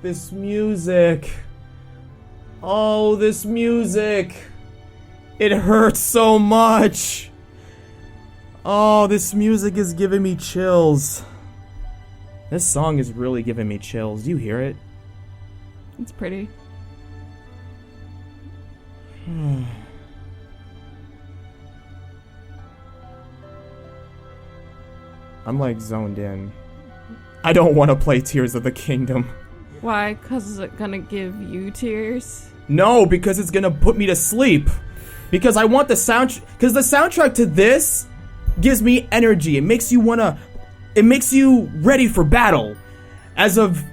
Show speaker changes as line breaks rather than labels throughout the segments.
This music. Oh, this music. It hurts so much. Oh, this music is giving me chills. This song is really giving me chills. Do you hear it?
It's pretty.
I'm like zoned in. I don't want to play Tears of the Kingdom.
Why? Because is it gonna give you tears?
No, because it's gonna put me to sleep. Because I want the because the soundtrack to this gives me energy. It makes you ready for battle. As of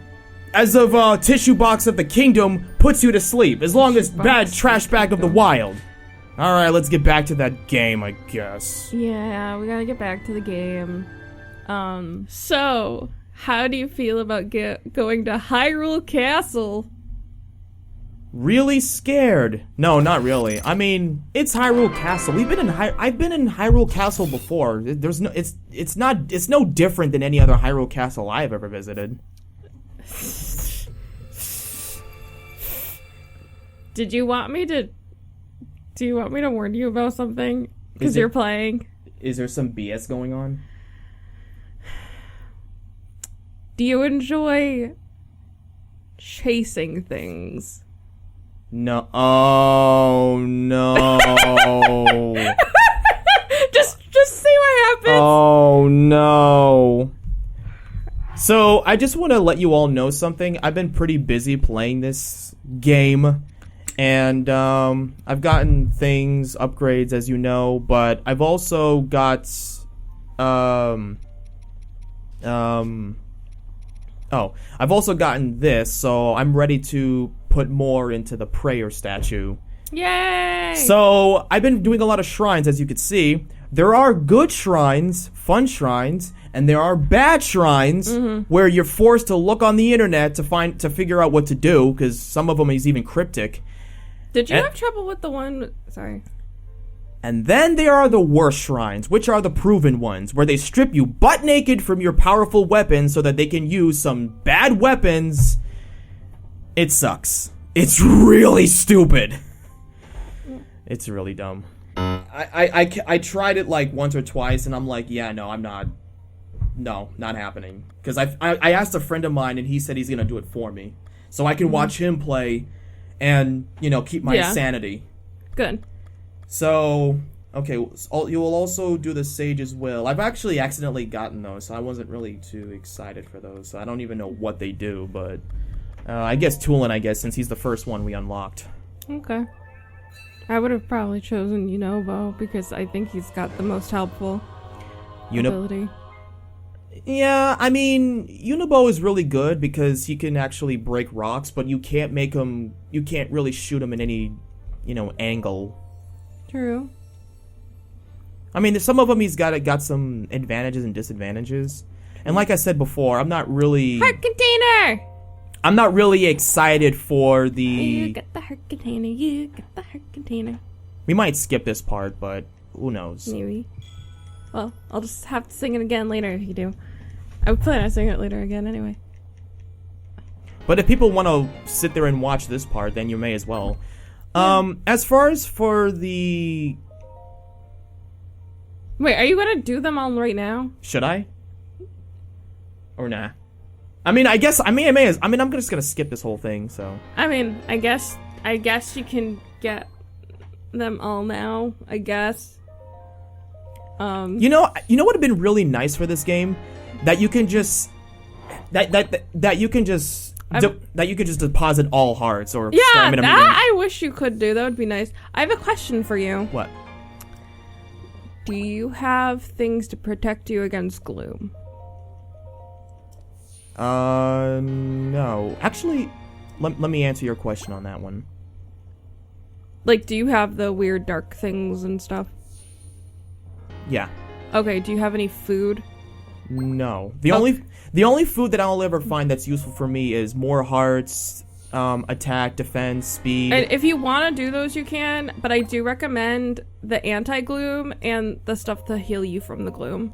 Tissue Box of the Kingdom puts you to sleep. As long as bad Trash Bag of the Wild. Alright, let's get back to that game, I guess.
Yeah, we gotta get back to the game. So, how do you feel about going to Hyrule Castle?
Really scared. No, not really. I mean, it's Hyrule Castle. I've been in Hyrule Castle before. It's no different than any other Hyrule Castle I've ever visited.
Do you want me to warn you about something? Because you're playing.
Is there some BS going on?
Do you enjoy chasing things?
No. Oh, no.
just see what happens.
Oh, no. So, I just want to let you all know something. I've been pretty busy playing this game. And, I've gotten things, upgrades, as you know. But I've also got, I've also gotten this, so I'm ready to put more into the prayer statue.
Yay!
So, I've been doing a lot of shrines, as you can see. There are good shrines, fun shrines, and there are bad shrines where you're forced to look on the internet to figure out what to do, because some of them is even cryptic.
Did you have trouble with the one... Sorry.
And then there are the worst shrines, which are the proven ones, where they strip you butt naked from your powerful weapons so that they can use some bad weapons. It sucks. It's really stupid. It's really dumb. I tried it like once or twice, and I'm like, yeah, no, I'm not. No, not happening. Because I asked a friend of mine, and he said he's gonna do it for me, so I can watch him play, and keep my sanity.
Good.
So, okay, you will also do the Sage's Will. I've actually accidentally gotten those, so I wasn't really too excited for those. So I don't even know what they do, but I guess Tulin, since he's the first one we unlocked.
Okay. I would have probably chosen Unobo, because I think he's got the most helpful ability.
Yeah, I mean, Unobo is really good because he can actually break rocks, but you can't really shoot him in any, angle.
True.
I mean, some of them he's got some advantages and disadvantages. And like I said before, I'm not really...
Heart container!
I'm not really excited for the...
You got the heart container, you got the heart container.
We might skip this part, but who knows?
Maybe. Well, I'll just have to sing it again later if you do. I would plan on singing it later again anyway.
But if people want to sit there and watch this part, then you may as well. As far as for the...
Wait, are you gonna do them all right now?
Should I? Or nah? I mean, I'm just gonna skip this whole thing, so...
I mean, I guess you can get them all now, I guess.
You know what would have been really nice for this game? That you can just... That you can just deposit all hearts or stamina.
I wish you could do. That would be nice. I have a question for you.
What?
Do you have things to protect you against gloom?
No. Actually, let me answer your question on that one.
Like, do you have the weird dark things and stuff?
Yeah.
Okay, do you have any food?
No. The only food that I'll ever find that's useful for me is more hearts, attack, defense, speed.
And if you want to do those, you can, but I do recommend the anti-gloom and the stuff to heal you from the gloom.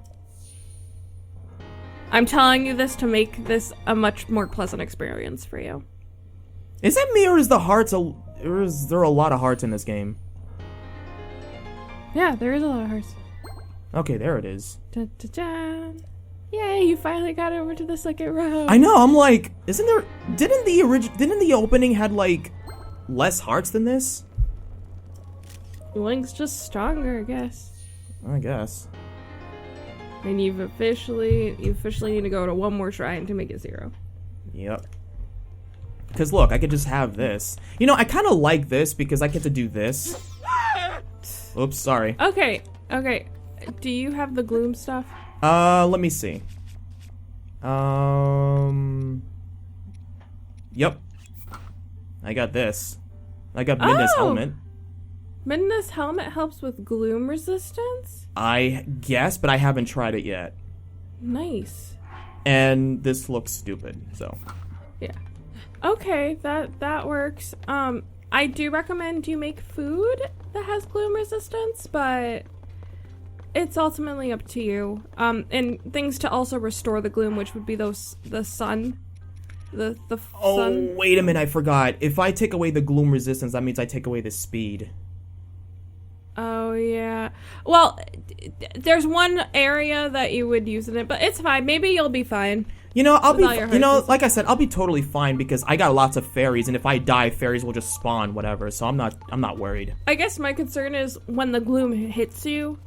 I'm telling you this to make this a much more pleasant experience for you.
Is that me, or is or is there a lot of hearts in this game?
Yeah, there is a lot of hearts.
Okay, there it is.
Dun, dun, dun. Yay, you finally got over to the second row.
I know, I'm like, didn't the opening had like less hearts than this?
Link's just stronger, I guess.
I guess.
And you officially need to go to one more shrine to make it 0.
Yep. Because look, I could just have this. You know, I kind of like this because I get to do this. Oops, sorry.
Okay. Do you have the gloom stuff?
Let me see. Yep. I got this. I got Midna's helmet.
Midna's helmet helps with gloom resistance?
I guess, but I haven't tried it yet.
Nice.
And this looks stupid, so.
Yeah. Okay, that works. I do recommend you make food that has gloom resistance, but it's ultimately up to you. And things to also restore the gloom, which would be the sun. The
Oh,
sun.
wait a minute, I forgot. If I take away the gloom resistance, that means I take away the speed.
Oh, yeah. Well, there's one area that you would use in it, but it's fine. Maybe you'll be fine.
You know, like I said, I'll be totally fine because I got lots of fairies, and if I die, fairies will just spawn, whatever. So I'm not worried.
I guess my concern is when the gloom hits you,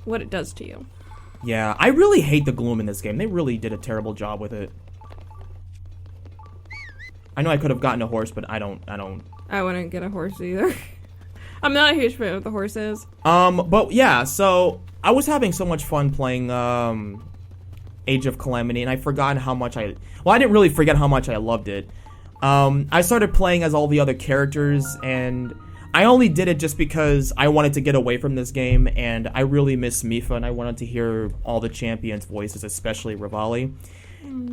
what it does to you.
Yeah, I really hate the gloom in this game. They really did a terrible job with it. I know I could have gotten a horse, but I don't.
I wouldn't get a horse either. I'm not a huge fan of the horses.
But yeah, so I was having so much fun playing, Age of Calamity, and I forgot how much I didn't really forget how much I loved it. I started playing as all the other characters, and I only did it just because I wanted to get away from this game, and I really miss Mifa, and I wanted to hear all the champions' voices, especially Rivali.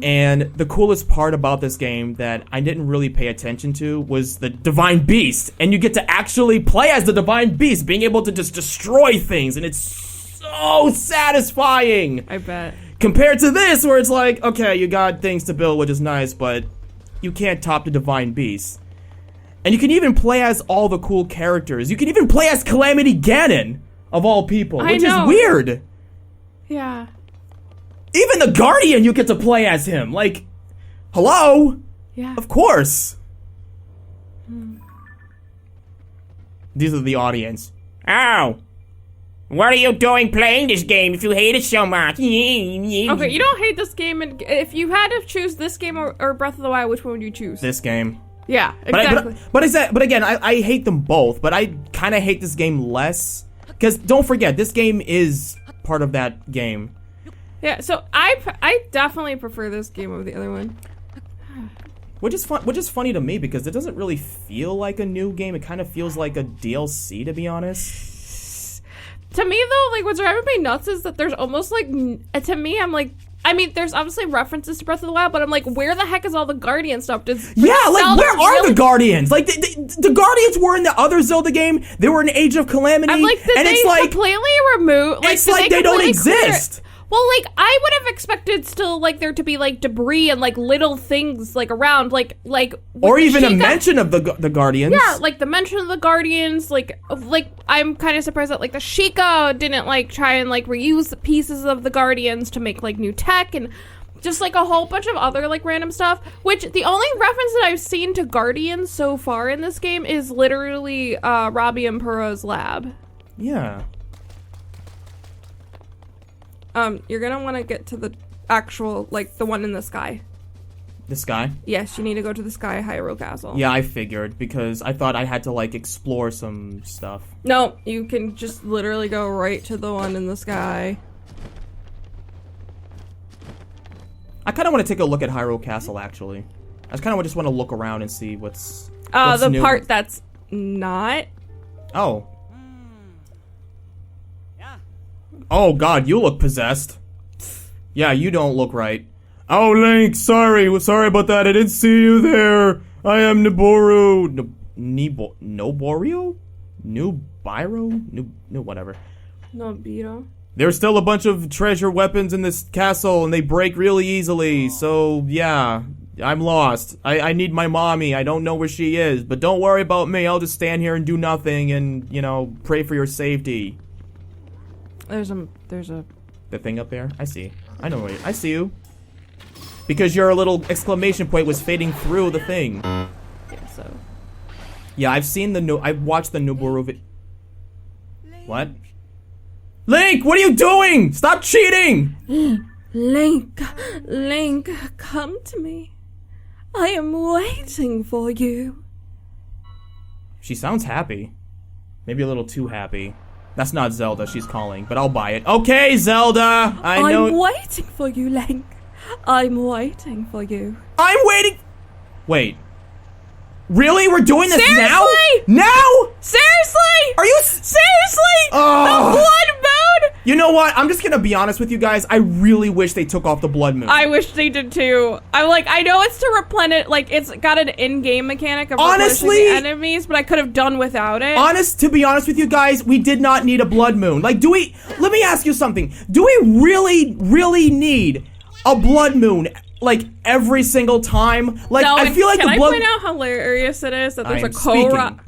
And the coolest part about this game that I didn't really pay attention to was the Divine Beast, and you get to actually play as the Divine Beast, being able to just destroy things, and it's so satisfying!
I bet.
Compared to this, where it's like, okay, you got things to build, which is nice, but you can't top the Divine Beast. And you can even play as all the cool characters. You can even play as Calamity Ganon, of all people, which is weird.
Yeah.
Even the Guardian, you get to play as him. Like, hello?
Yeah.
Of course. These are the audience.
Oh. What are you doing playing this game if you hate it so much?
Okay, you don't hate this game, and if you had to choose this game or Breath of the Wild, which one would you choose?
This game.
Yeah, exactly.
But again, I hate them both, but I kind of hate this game less. Because don't forget, this game is part of that game.
Yeah, so I definitely prefer this game over the other one.
Which is funny to me because it doesn't really feel like a new game. It kind of feels like a DLC, to be honest.
To me, though, like, what's driving me nuts is that there's almost, like, to me, I'm like, I mean, there's obviously references to Breath of the Wild, but I'm like, where the heck is all the Guardian stuff?
Where are the Guardians? Like, the Guardians were in the other Zelda game. They were in Age of Calamity.
I'm like,
it's like
completely remove? Like,
it's like they don't exist.
Well, like, I would have expected still, like, there to be, like, debris and, like, little things, like, around, like,
or even a mention of the Guardians.
Yeah, like, the mention of the Guardians, like, I'm kind of surprised that, like, the Sheikah didn't, like, try and, like, reuse the pieces of the Guardians to make, like, new tech, and just, like, a whole bunch of other, like, random stuff, which the only reference that I've seen to Guardians so far in this game is literally, Robbie and Puro's lab.
Yeah.
You're gonna want to get to the actual, like, the one in the sky.
The sky?
Yes, you need to go to the sky Hyrule Castle.
Yeah, I figured, because I thought I had to, like, explore some stuff.
No, you can just literally go right to the one in the sky.
I kind of want to take a look at Hyrule Castle, actually. I kind of just want to look around and see what's
the
new.
part that's not.
Oh. Oh god, you look possessed. Yeah, you don't look right. Oh, Link, sorry about that. I didn't see you there. I am Niboru. Noborio? Whatever.
Nobito.
There's still a bunch of treasure weapons in this castle, and they break really easily, so yeah, I'm lost. I need my mommy. I don't know where she is, but don't worry about me. I'll just stand here and do nothing and, you know, pray for your safety.
There's a...
The thing up there? I see. I know where I see you. Because your little exclamation point was fading through the thing.
Yeah, so...
Yeah, I've watched the Noboru What? Link, what are you doing? Stop cheating!
Link, come to me. I am waiting for you.
She sounds happy. Maybe a little too happy. That's not Zelda, she's calling, but I'll buy it. Okay, Zelda!
I'm waiting for you, Link. I'm waiting for you.
I'm waiting... Wait. Really? We're doing this now?
Seriously?
Now?
Seriously?
Are you...
Seriously?
Oh.
The blood moon?
You know what? I'm just gonna be honest with you guys. I really wish they took off the blood moon.
I wish they did too. I know it's to replenish, like, it's got an in-game mechanic of
Honestly,
replenishing the enemies, but I could have done without it.
To be honest with you guys, we did not need a blood moon. Like, let me ask you something. Do we really, really need a blood moon, like, every single time? Like,
no,
I feel like
can
the
I
blood...
point out how hilarious it is that there's
I
a
am speaking.
Korok?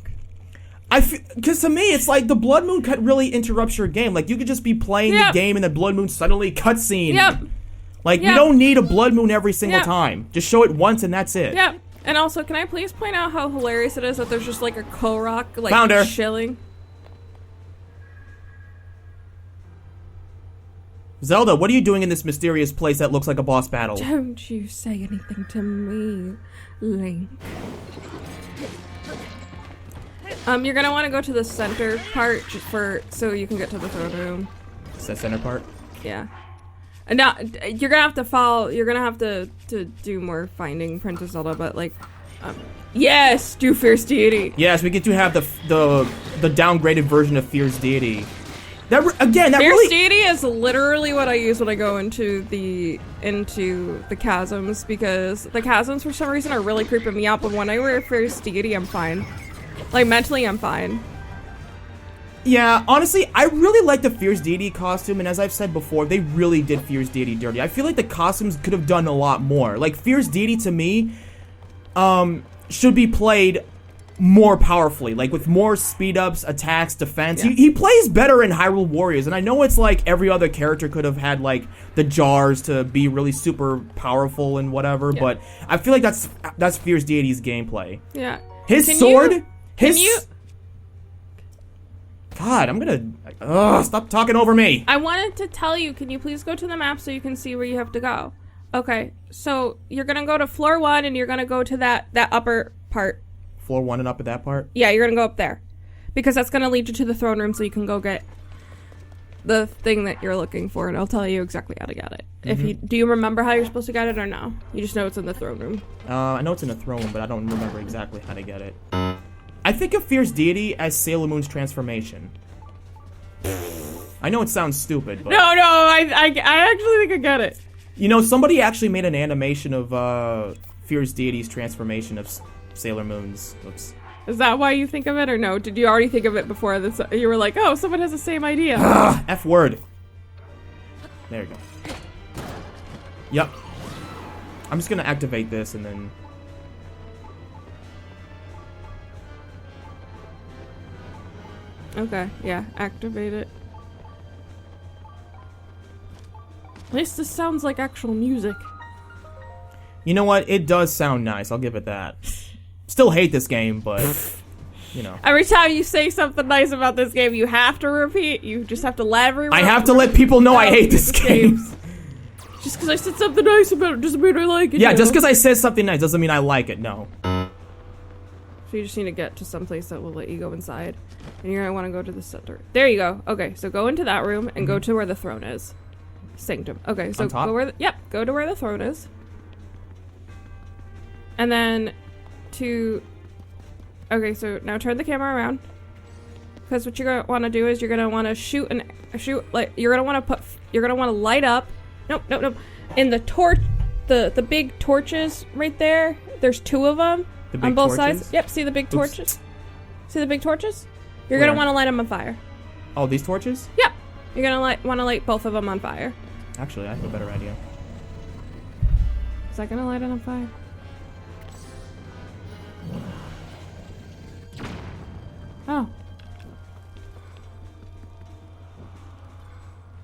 Because to me, it's like the blood moon really interrupts your game. Like, you could just be playing the game and the blood moon suddenly cutscene.
Yep.
Like,
Yep.
you don't need a blood moon every single
Yep.
time. Just show it once and that's it.
Yeah. And also, can I please point out how hilarious it is that there's just like a Korok, like,
Found her.
chilling?
Zelda, what are you doing in this mysterious place that looks like a boss battle?
Don't you say anything to me, Link. You're gonna want to go to the center part so you can get to the throne room.
It's that center part?
Yeah. And now you're gonna have to follow. You're gonna have to do more finding Princess Zelda, but like, yes, do Fierce Deity.
Yes, we get to have the downgraded version of Fierce Deity. Fierce
Deity is literally what I use when I go into the chasms, because the chasms for some reason are really creeping me out. But when I wear Fierce Deity, I'm fine. Like, mentally, I'm fine.
Yeah, honestly, I really like the Fierce Deity costume, and as I've said before, they really did Fierce Deity dirty. I feel like the costumes could have done a lot more. Like, Fierce Deity, to me, should be played more powerfully, like with more speed-ups, attacks, defense.
Yeah.
He plays better in Hyrule Warriors, and I know it's like every other character could have had, like, the jars to be really super powerful and whatever, but I feel like that's Fierce Deity's gameplay.
Yeah.
His sword... God, I'm gonna... stop talking over me.
I wanted to tell you, can you please go to the map so you can see where you have to go? Okay, so you're gonna go to floor 1 and you're gonna go to that upper part.
Floor 1 and up at that part?
Yeah, you're gonna go up there. Because that's gonna lead you to the throne room so you can go get the thing that you're looking for, and I'll tell you exactly how to get it. Do you remember how you're supposed to get it or no? You just know it's in the throne room.
I know it's in the throne room, but I don't remember exactly how to get it. I think of Fierce Deity as Sailor Moon's transformation. I know it sounds stupid, but...
No, I actually think I get it.
You know, somebody actually made an animation of Fierce Deity's transformation of Sailor Moon's. Oops.
Is that why you think of it, or no? Did you already think of it before this? You were like, oh, someone has the same idea.
F word. There you go. Yep. I'm just gonna activate this and then...
Okay, yeah, activate it. At least this sounds like actual music.
You know what? It does sound nice. I'll give it that. Still hate this game, but, you know.
Every time you say something nice about this game, you have to repeat. You just have to let everyone...
I have to let people know I hate this game.
Just because I said something nice about it doesn't mean I like it.
Yeah, just because I said something nice doesn't mean I like it, no.
So you just need to get to some place that will let you go inside. And you're going to want to go to the center. There you go. Okay, so go into that room and go to where the throne is. Sanctum. Okay, so go where go to where the throne is. And then okay, so now turn the camera around. Because what you're going to want to do is you're going to want to shoot, like, you're going to want to light up. Nope. In the torch, the big torches right there, there's 2 of them on both sides. Yep, see the big torches? See the big torches? You're going to want to light them on fire.
Oh, these torches?
Yep. You're gonna want to light both of them on fire.
Actually, I have a better idea.
Is that gonna light it on fire? Oh.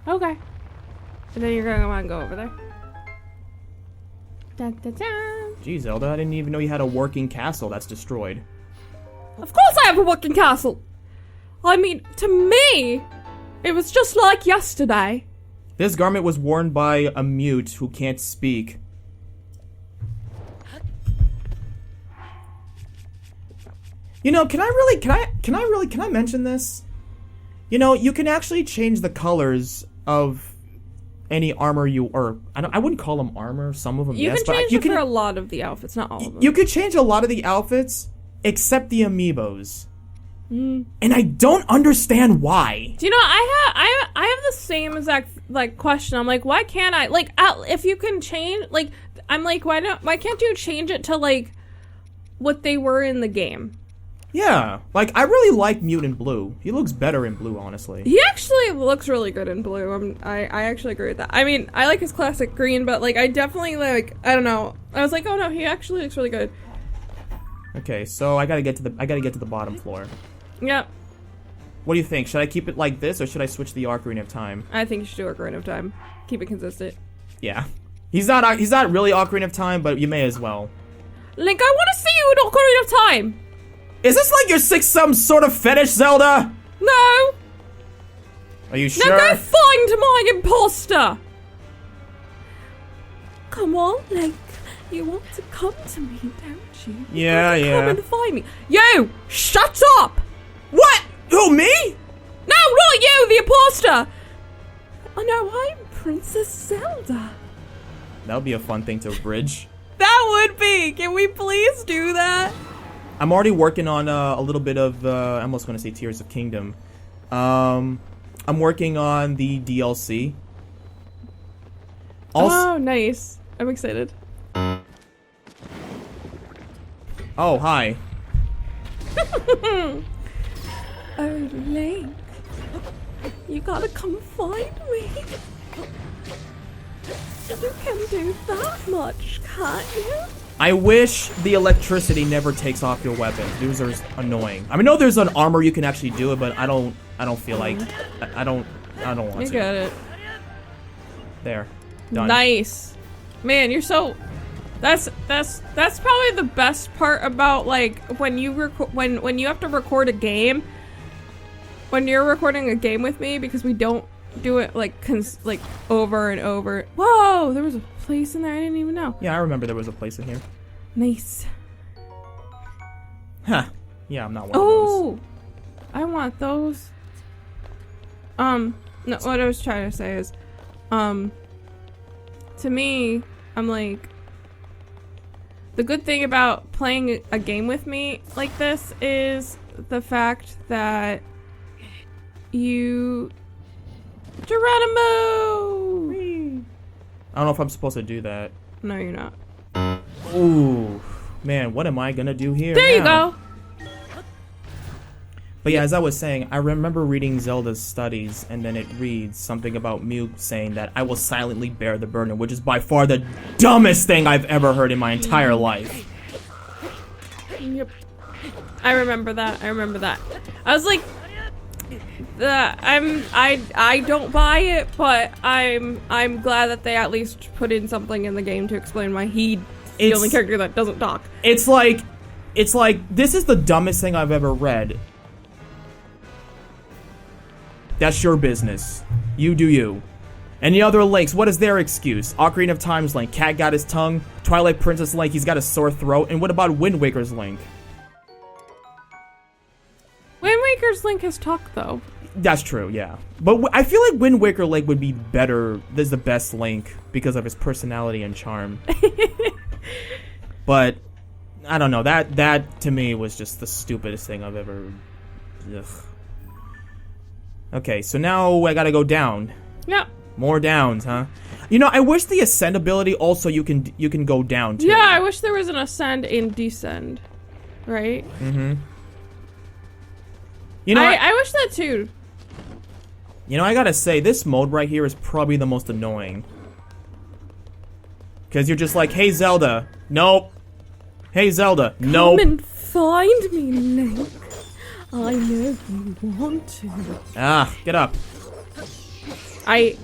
Okay. And then you're gonna want to go over there. Dun, dun, dun.
Gee, Zelda, I didn't even know you had a working castle that's destroyed.
Of course I have a working castle! I mean, to me, it was just like yesterday.
This garment was worn by a mute who can't speak. You know, can I mention this? You know, you can actually change the colors of any armor I wouldn't call them armor, some of them
You
yes,
can change
but
it for a lot of the outfits, not all of them.
You could change a lot of the outfits, except the amiibos. And I don't understand why.
Do you know, I have the same exact, like, question. I'm like, why can't I, like, if you can change, like, I'm like, why can't you change it to, like, what they were in the game?
Yeah, like, I really like Mute in blue. He looks better in blue, honestly.
He actually looks really good in blue. I actually agree with that. I mean, I like his classic green, but, like, I definitely, like, I don't know. I was like, oh no, he actually looks really good.
Okay, so I gotta get to the bottom floor.
Yep.
What do you think? Should I keep it like this, or should I switch the Ocarina of Time?
I think you should do Ocarina of Time. Keep it consistent.
Yeah. He's not really Ocarina of Time, but you may as well.
Link, I want to see you in Ocarina of Time!
Is this like your some sort of fetish, Zelda?
No!
Are you sure?
Now go find my imposter! Come on, Link. You want to come to me, don't you?
Yeah.
Come and find me. You! Shut up!
What? Who, me?
No, not you, the imposter! Oh no, I'm Princess Zelda.
That would be a fun thing to bridge.
That would be! Can we please do that?
I'm already working on a little bit of, I almost want to say Tears of Kingdom. I'm working on the DLC.
Oh, nice. I'm excited.
Oh, hi.
Oh, Link. You gotta come find me. You can do that much, can't you?
I wish the electricity never takes off your weapons. Those are annoying. I mean, I know there's an armor you can actually do it, but I don't feel like I don't want to.
You got it.
There. Done.
Nice. Man, you're so that's probably the best part about, like, when you when you have to record a game. When you're recording a game with me, because we don't do it like over and over. Whoa, there was a place in there I didn't even know.
Yeah, I remember there was a place in here.
Nice.
Huh. Yeah, I'm not one of those.
Oh, I want those. No, what I was trying to say is, to me, I'm like, the good thing about playing a game with me like this is the fact that you Geronimo!
I don't know if I'm supposed to do that.
No, you're not.
Ooh, man, what am I gonna do here?
There you
now?
go.
But yeah, as I was saying, I remember reading Zelda's studies, and then it reads something about Mew saying that I will silently bear the burden, which is by far the dumbest thing I've ever heard in my entire life.
Yep. I remember that. I was like, I don't buy it, but I'm glad that they at least put in something in the game to explain why he's the only character that doesn't talk.
It's like this is the dumbest thing I've ever read. That's your business. You do you. And the other Links, what is their excuse? Ocarina of Time's Link, Cat got his tongue. Twilight Princess Link, he's got a sore throat. And what about Wind Waker's Link?
Wind Waker's Link has talk, though.
That's true, yeah. But I feel like Wind Waker Link would be better. This is the best Link because of his personality and charm. But I don't know. That to me was just the stupidest thing I've ever. Ugh. Okay, so now I gotta go down.
Yep.
More downs, huh? You know, I wish the ascend ability also you can go down too.
Yeah, I wish there was an ascend and descend. Right?
Mm-hmm. You know,
I wish that too.
You know, I gotta say, this mode right here is probably the most annoying. Because you're just like, hey, Zelda. Nope. Hey, Zelda. Nope.
Come and find me, Link. I know you want to.
Ah, get up.
I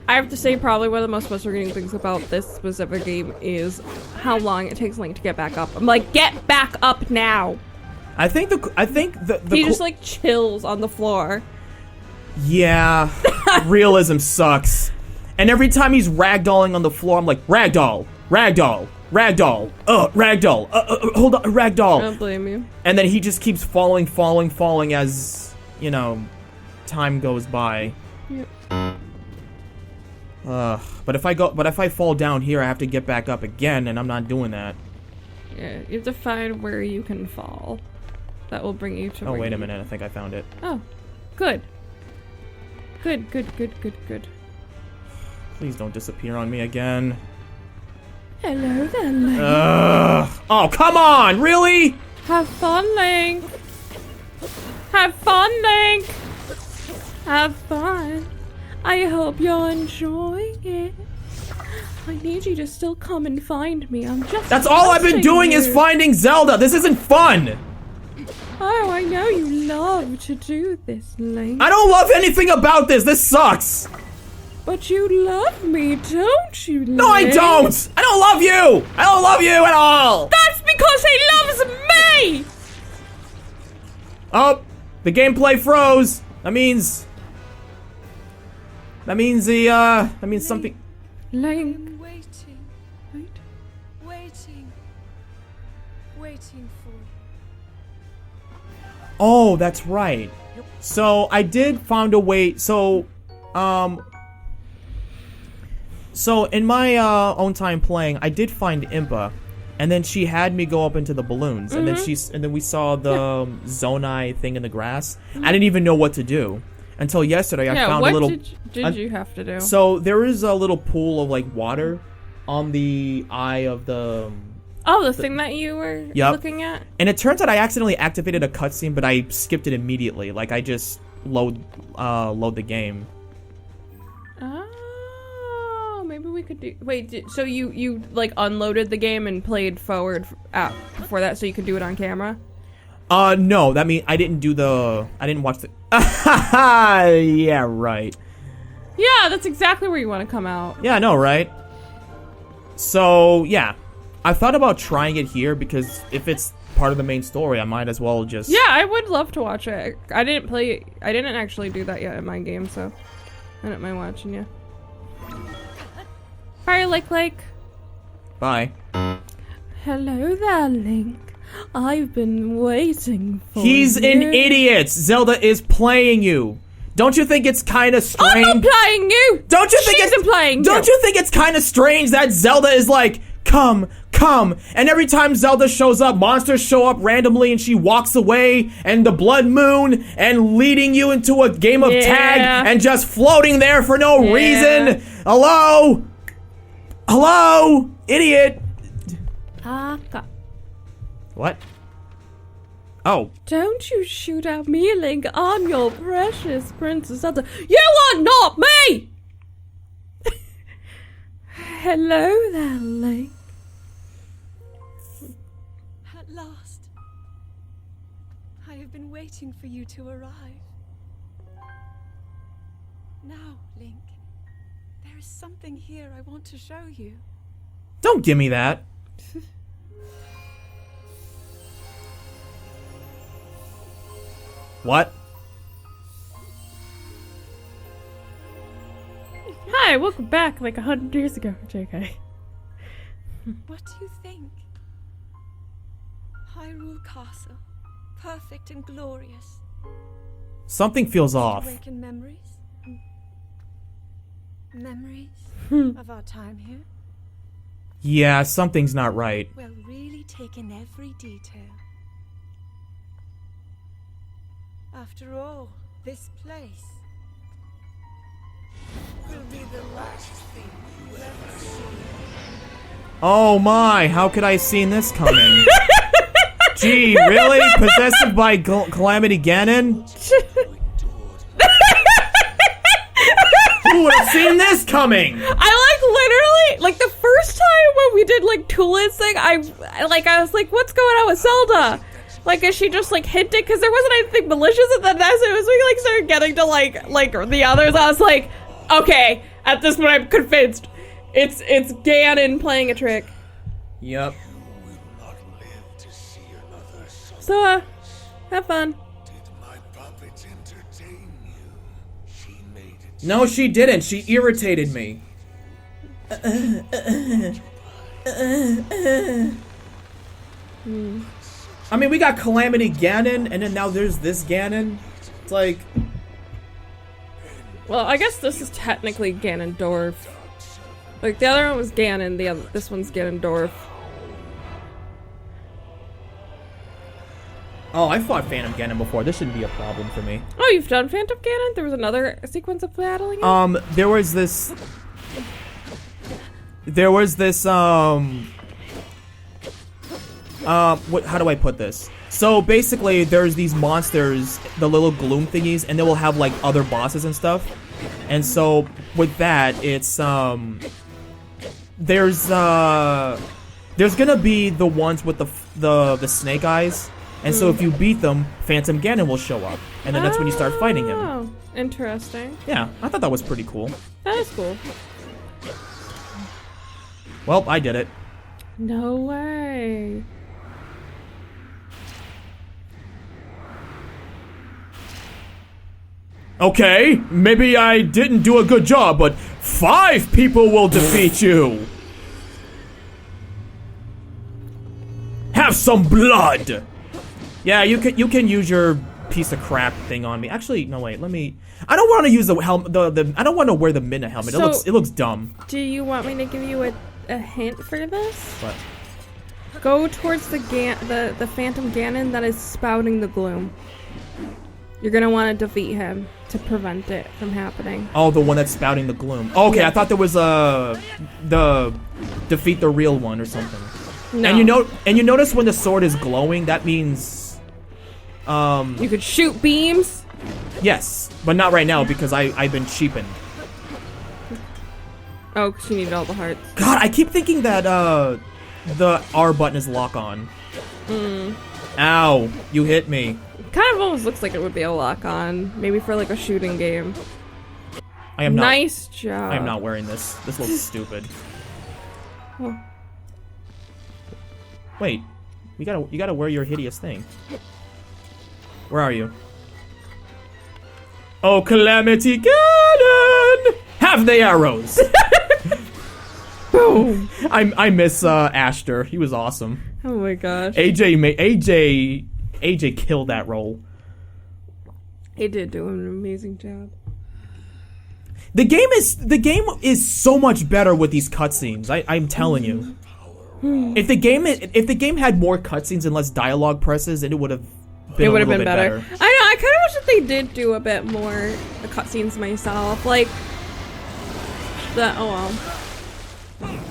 have to say, probably one of the most frustrating things about this specific game is how long it takes Link to get back up. I'm like, get back up now.
I think the
He just like chills on the floor.
Yeah, realism sucks. And every time he's ragdolling on the floor, I'm like, ragdoll, ragdoll, ragdoll, ragdoll, hold on, ragdoll.
I don't blame you.
And then he just keeps falling as, you know, time goes by.
Yep.
But if I fall down here, I have to get back up again, and I'm not doing that.
Yeah, you have to find where you can fall. That will bring you to.
Oh, wait a minute, I think I found it.
Oh, good. Good.
Please don't disappear on me again.
Hello there, Link.
Oh, come on, really?
Have fun, Link. Have fun, Link. Have fun. I hope you're enjoying it. I need you to still come and find me. I'm just.
That's all I've been doing is finding Zelda. This isn't fun.
Oh, I know you love to do this, Link.
I don't love anything about this. This sucks.
But you love me, don't you, Link?
No, I don't. I don't love you. I don't love you at all.
That's because he loves me.
Oh, the gameplay froze. That means something.
Link.
Waiting for.
Oh, that's right. So I did find a way. So in my own time playing, I did find Impa, and then she had me go up into the balloons, and then we saw the Zonai thing in the grass. I didn't even know what to do until yesterday. I found a little.
What did you have to do?
So there is a little pool of like water on the eye of the.
Oh, the thing that you were looking at?
And it turns out I accidentally activated a cutscene, but I skipped it immediately. Like I just load the game.
Oh, maybe we could do. Wait, so you like unloaded the game and played forward before that, so you could do it on camera?
No, that means I didn't watch the. Yeah, right.
Yeah, that's exactly where you want to come out.
Yeah, I know, right? So yeah. I thought about trying it here because if it's part of the main story, I might as well just.
Yeah, I would love to watch it. I didn't actually do that yet in my game, so I don't mind watching you. Bye, Lake.
Bye.
Hello there, Link. I've been waiting for
He's
you.
an idiot. Zelda is playing you. Don't you think it's kind of strange?
I'm not playing you.
Don't you think
She's playing you.
Don't you think it's kind of strange that Zelda is like, come, and every time Zelda shows up, monsters show up randomly and she walks away, and the blood moon, and leading you into a game of tag, and just floating there for no reason. Hello, idiot. What? Oh.
Don't you shoot at me, Link. I'm your precious Princess Zelda. You are not me! Hello there, Link.
At last. I have been waiting for you to arrive. Now, Link, there is something here I want to show you.
Don't give me that. What?
Hi, welcome back like 100 years ago, JK.
What do you think? Hyrule Castle, perfect and glorious.
Something feels off.
Awaken memories? Memories of our time here?
Yeah, something's not right.
Well, really take in every detail. After all, this place will be the last thing you ever see.
Oh my, how could I have seen this coming? Gee, really? Possessed by Calamity Ganon? Who would have seen this coming?
I literally, the first time when we did, Tulin's thing, I was like, what's going on with Zelda? Is she just, hinted? Because there wasn't anything malicious, and then as soon as we, started getting to, the others, I was like, okay, at this point I'm convinced. It's Ganon playing a trick.
Yep.
So, have fun.
No, she didn't. She irritated me. I mean, we got Calamity Ganon, and then now there's this Ganon. It's like...
Well, I guess this is technically Ganondorf. The other one was Ganon, this one's Ganondorf.
Oh, I fought Phantom Ganon before. This shouldn't be a problem for me.
Oh, you've done Phantom Ganon? There was another sequence of battling him?
There was this, how do I put this? So basically, there's these monsters, the little gloom thingies, and they will have, other bosses and stuff. And so, with that, it's, there's gonna be the ones with the snake eyes. And so if you beat them, Phantom Ganon will show up. And then that's when you start fighting him.
Oh, interesting.
Yeah, I thought that was pretty cool.
That is cool.
Well, I did it.
No way.
Okay, maybe I didn't do a good job, but 5 people will defeat you. Have some blood. Yeah, you can use your piece of crap thing on me. Actually, no wait. I don't want to use the helmet. I don't want to wear the Midna helmet.
So,
it looks dumb.
Do you want me to give you a hint for this?
What?
Go towards the Phantom Ganon that is spouting the gloom. You're gonna want to defeat him to prevent it from happening.
Oh, the one that's spouting the gloom. Oh, okay, yeah. I thought there was the defeat the real one or something.
No.
And you notice when the sword is glowing, that means
you could shoot beams?
Yes, but not right now because I've been cheapened.
Oh, because you needed all the hearts.
God, I keep thinking that the R button is lock on. Ow, you hit me.
Kind of almost looks like it would be a lock on. Maybe for a shooting game.
I am not.
Nice job.
I am not wearing this. This looks stupid.
Oh.
Wait, you gotta wear your hideous thing. Where are you? Oh, Calamity Ganon! Have the arrows!
Boom!
I miss Ashter. He was awesome.
Oh my gosh.
AJ killed that role.
He did do an amazing job.
The game is so much better with these cutscenes. I'm telling you. If the game had more cutscenes and less dialogue presses, then it would have been a little bit better.
I know. I kind of wish that they did do a bit more cutscenes myself. Oh well.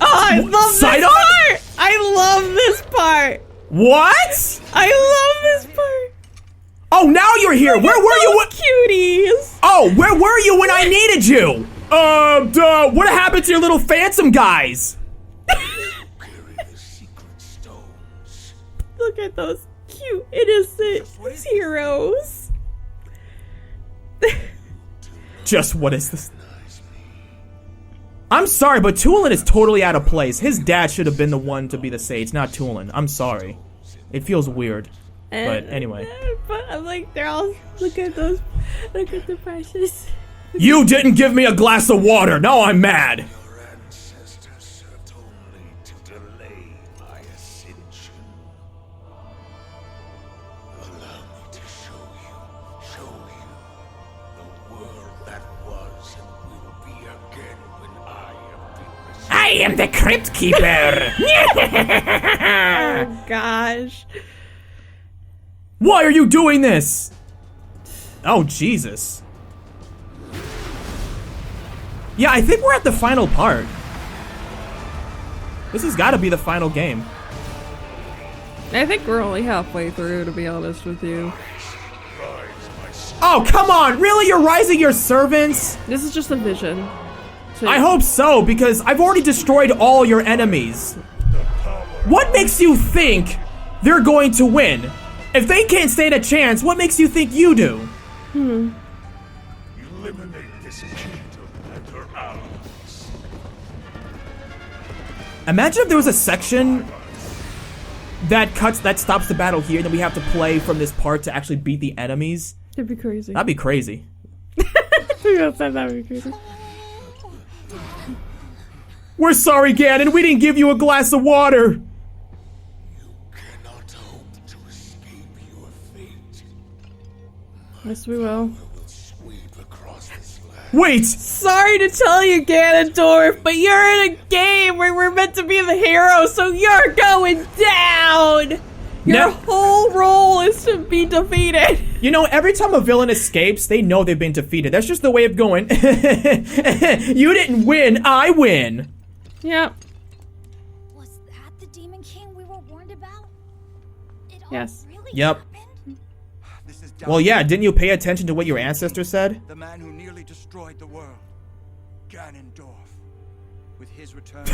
Oh, I love this part! I love this part!
What?
I love this part!
Oh, now you're here! Where were you?
Cuties!
Oh, where were you when I needed you? What happened to your little phantom guys?
Look at those cute, innocent heroes.
Just what is this? I'm sorry, but Tulin is totally out of place. His dad should have been the one to be the sage, not Tulin. I'm sorry. It feels weird. But anyway.
But I'm they're all, look at the precious.
You didn't give me a glass of water. Now I'm mad.
Your ancestors served only to delay my ascension. Allow me to show you the world that was and will be again when I am the
I am the Crypt Keeper.
Oh gosh.
Why are you doing this? Oh, Jesus. Yeah, I think we're at the final part. This has got to be the final game.
I think we're only halfway through, to be honest with you.
rides my
Oh, come on. Really? You're rising your servants?
This is just a vision. So
I hope so, because I've already destroyed all your enemies. What makes you think they're going to win? If they can't stand a chance, what makes you think you do?
Eliminate this kingdom and her allies.
Imagine if there was a section that stops the battle here, and then we have to play from this part to actually beat the enemies.
It'd be crazy.
That'd be crazy.
That'd be crazy.
We're sorry, Ganon. We didn't give you a glass of water.
Cannot hope to escape your fate.
Yes, we will.
Will sweep across this land.
Wait.
Sorry to tell you, Ganondorf, but you're in a game where we're meant to be the hero, so you're going down! Your whole role is to be defeated.
You know, every time a villain escapes, they know they've been defeated. That's just the way of going. You didn't win, I win.
Yep.
Was that the Demon King we were warned about? It all
Yes.
really
Yep.
happened?
This is
Well, yeah, didn't you pay attention to what your ancestor said?
the man who nearly destroyed the world, Ganondorf. With his return,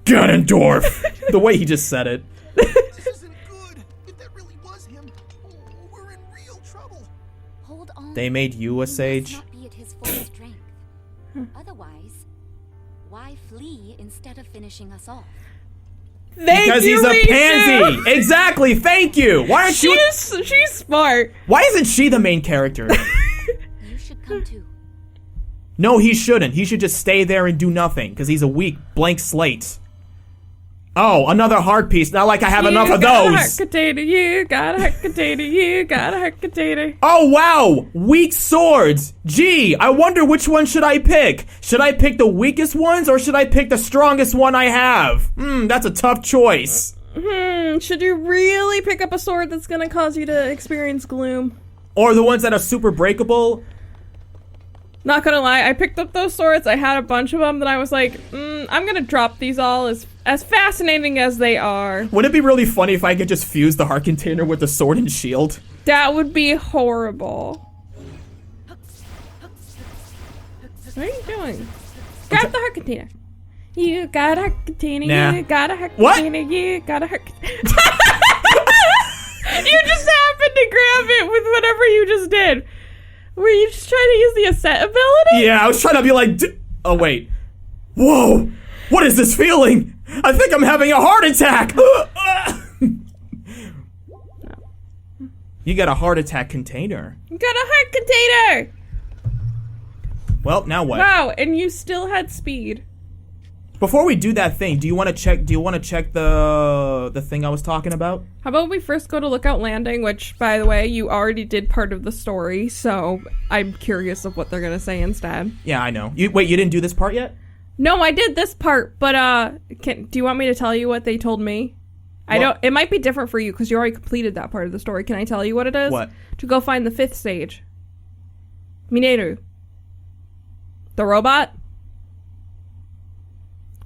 Ganondorf. The way he just said it.
This isn't good. If that really was him, we're in real trouble.
Hold on.
They made you a
He must
sage.
not be at his full strength. Otherwise, why flee instead of finishing us off?
Because he's a pansy. Exactly. Thank you. Why aren't you?
She's smart.
Why isn't she the main character?
You should come too.
No, he shouldn't. He should just stay there and do nothing, because he's a weak blank slate. Oh, another heart piece. Not like I have enough of those.
You got a hot potato, you got a hot potato.
Oh, wow. Weak swords. Gee, I wonder which one should I pick. Should I pick the weakest ones, or should I pick the strongest one I have? That's a tough choice.
Should you really pick up a sword that's gonna cause you to experience gloom?
Or the ones that are super breakable.
Not gonna lie, I picked up those swords. I had a bunch of them. Then I was like, I'm gonna drop these all as fascinating as they are.
Wouldn't it be really funny if I could just fuse the heart container with the sword and shield?
That would be horrible. What are you doing? Grab the heart container. You got a heart container.
Nah.
You got a heart
What?
container. You got a heart container. You just happened to grab it with whatever you just did. Were you just trying to use the ascent ability?
Yeah, I was trying to be like, oh wait. Whoa! What is this feeling? I think I'm having a heart attack! You got a heart attack container.
You got a heart container!
Well, now what?
Wow, and you still had speed.
Before we do that thing, do you want to check the thing I was talking about?
How about we first go to Lookout Landing, which, by the way, you already did part of the story, so I'm curious of what they're gonna say instead.
Yeah, I know. Wait, you didn't do this part yet?
No, I did this part, but do you want me to tell you what they told me? I don't. It might be different for you because you already completed that part of the story. Can I tell you what it is?
What?
To go find the 5th stage. Mineru. The robot.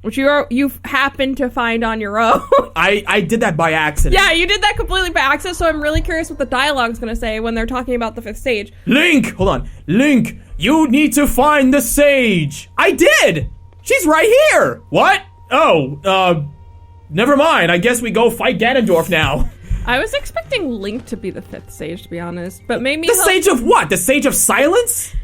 Which you've happened to find on your own.
I did that by accident.
Yeah, you did that completely by accident, so I'm really curious what the dialogue's gonna say when they're talking about the 5th stage.
Link! Hold on. Link, you need to find the sage! I did! She's right here! What? Oh, never mind. I guess we go fight Ganondorf now.
I was expecting Link to be the 5th stage, to be honest, but maybe
The sage of what? The sage of silence?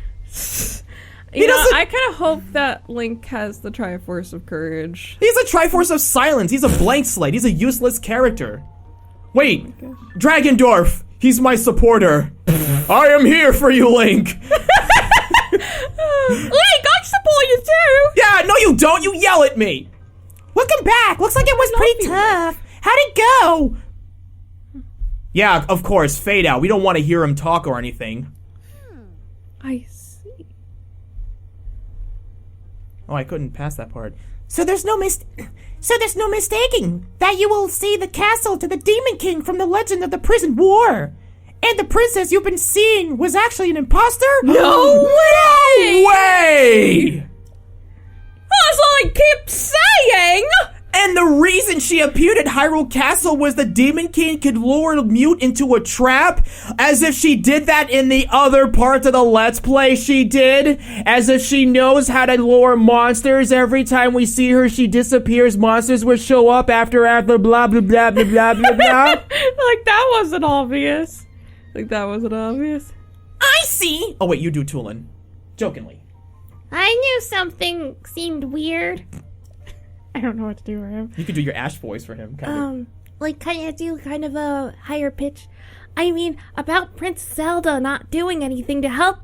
You know,
doesn't-
I kind of hope that Link has the Triforce of Courage.
He's a Triforce of Silence. He's a blank slate. He's a useless character. Wait, Dragondorf. He's my supporter. I am here for you, Link.
Link, I support you too!
Yeah, no you don't. You yell at me. Welcome back. Looks like it was pretty tough. How'd it go? Yeah, of course. Fade out. We don't want to hear him talk or anything.
I see.
Oh, I couldn't pass that part.
So there's no mistaking that you will see the castle to the Demon King from the Legend of the Prison War. And the princess you've been seeing was actually an imposter?
No way!
Way!
That's all I keep saying!
And the reason she appeared at Hyrule Castle was the Demon King could lure Mute into a trap, as if she did that in the other parts of the Let's Play she did, as if she knows how to lure monsters. Every time we see her, she disappears. Monsters will show up after blah, blah, blah, blah, blah, blah, blah.
Like, that wasn't obvious.
I see. Oh, wait, you do, Tulin. Jokingly.
I knew something seemed weird. I don't know what to do for him.
You could do your Ash voice for him, kind of.
Like, kind of a higher pitch. I mean, about Princess Zelda not doing anything to help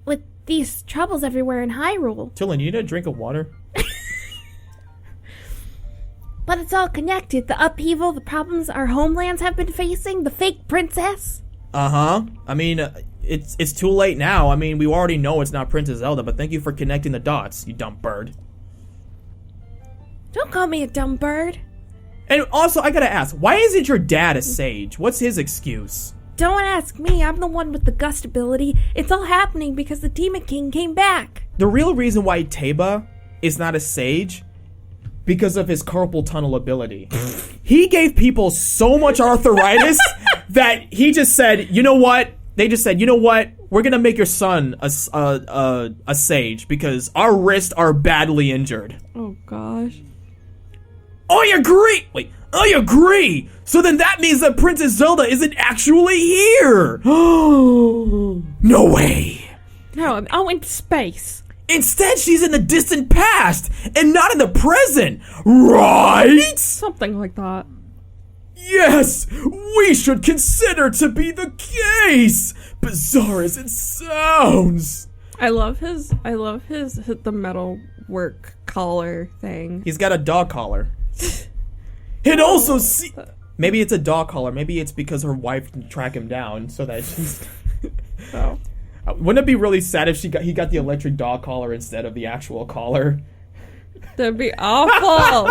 with these troubles everywhere in Hyrule.
Tulin, you need a drink of water?
But it's all connected. The upheaval, the problems our homelands have been facing, the fake princess.
Uh-huh. I mean, it's too late now. I mean, we already know it's not Princess Zelda, but thank you for connecting the dots, you dumb bird.
Don't call me a dumb bird.
And also, I gotta ask, why isn't your dad a sage? What's his excuse?
Don't ask me. I'm the one with the gust ability. It's all happening because the Demon King came back.
The real reason why Teba is not a sage, because of his carpal tunnel ability. He gave people so much arthritis that he just said, you know what? They just said, you know what? We're gonna make your son a sage because our wrists are badly injured.
Oh gosh.
I agree! Wait, I agree! So then that means that Princess Zelda isn't actually here! No way!
No, I'm out in space.
Instead, she's in the distant past and not in the present, right?
Something like that.
Yes, we should consider to be the case, bizarre as it sounds.
I love his the metal work collar thing.
He's got a dog collar. It also maybe it's a dog collar. Maybe it's because her wife can track him down so that she's.
Oh.
Wouldn't it be really sad if he got the electric dog collar instead of the actual collar?
That'd be awful.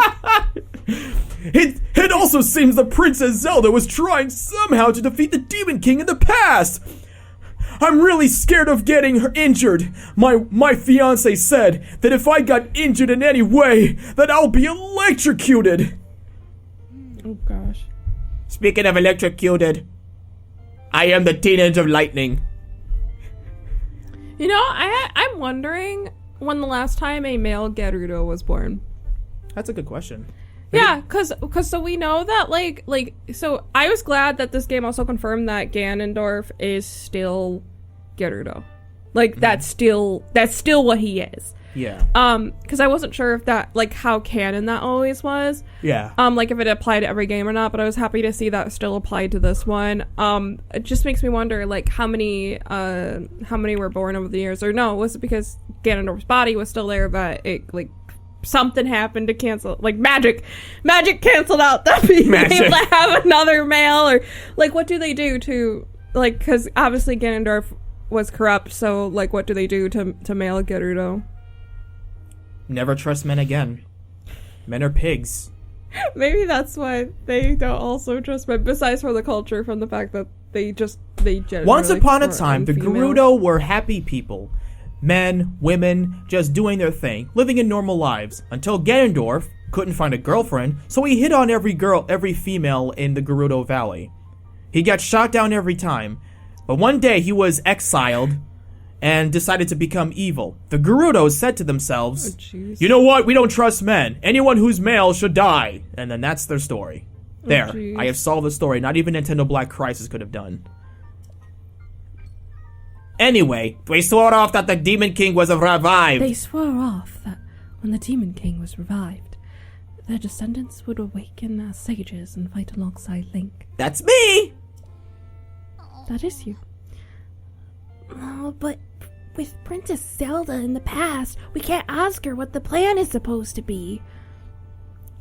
It also seems that Princess Zelda was trying somehow to defeat the Demon King in the past. I'm really scared of getting her injured. My fiance said that if I got injured in any way, that I'll be electrocuted.
Oh gosh.
Speaking of electrocuted, I am the teenage of lightning.
You know, I'm wondering when the last time a male Gerudo was born.
That's a good question.
Yeah, cause so we know that so I was glad that this game also confirmed that Ganondorf is still Gerudo. Like that's still what he is.
Yeah.
Cause I wasn't sure if that how canon that always was.
Yeah.
If it applied to every game or not, but I was happy to see that still applied to this one. It just makes me wonder how many were born over the years, or no, was it because Ganondorf's body was still there but it something happened to cancel, magic canceled out that being able to have another male, or what do they do to because obviously Ganondorf was corrupt, so what do they do to male Gerudo?
Never trust men again. Men are pigs.
Maybe that's why they don't also trust men, besides from the culture, from the fact that they generally
once upon a
prefer
time the
females.
Gerudo were happy people. Men, women, just doing their thing, living in normal lives, until Ganondorf couldn't find a girlfriend, so he hit on every female in the Gerudo Valley. He got shot down every time, but one day he was exiled and decided to become evil. The Gerudos said to themselves, you know what, we don't trust men. Anyone who's male should die. And then that's their story. There, I have solved the story. Not even Nintendo Black Crisis could have done. Anyway, they swore off that the Demon King was revived.
They swore off that when the Demon King was revived, their descendants would awaken as sages and fight alongside Link.
That's me!
That is you. Oh, but with Princess Zelda in the past, we can't ask her what the plan is supposed to be.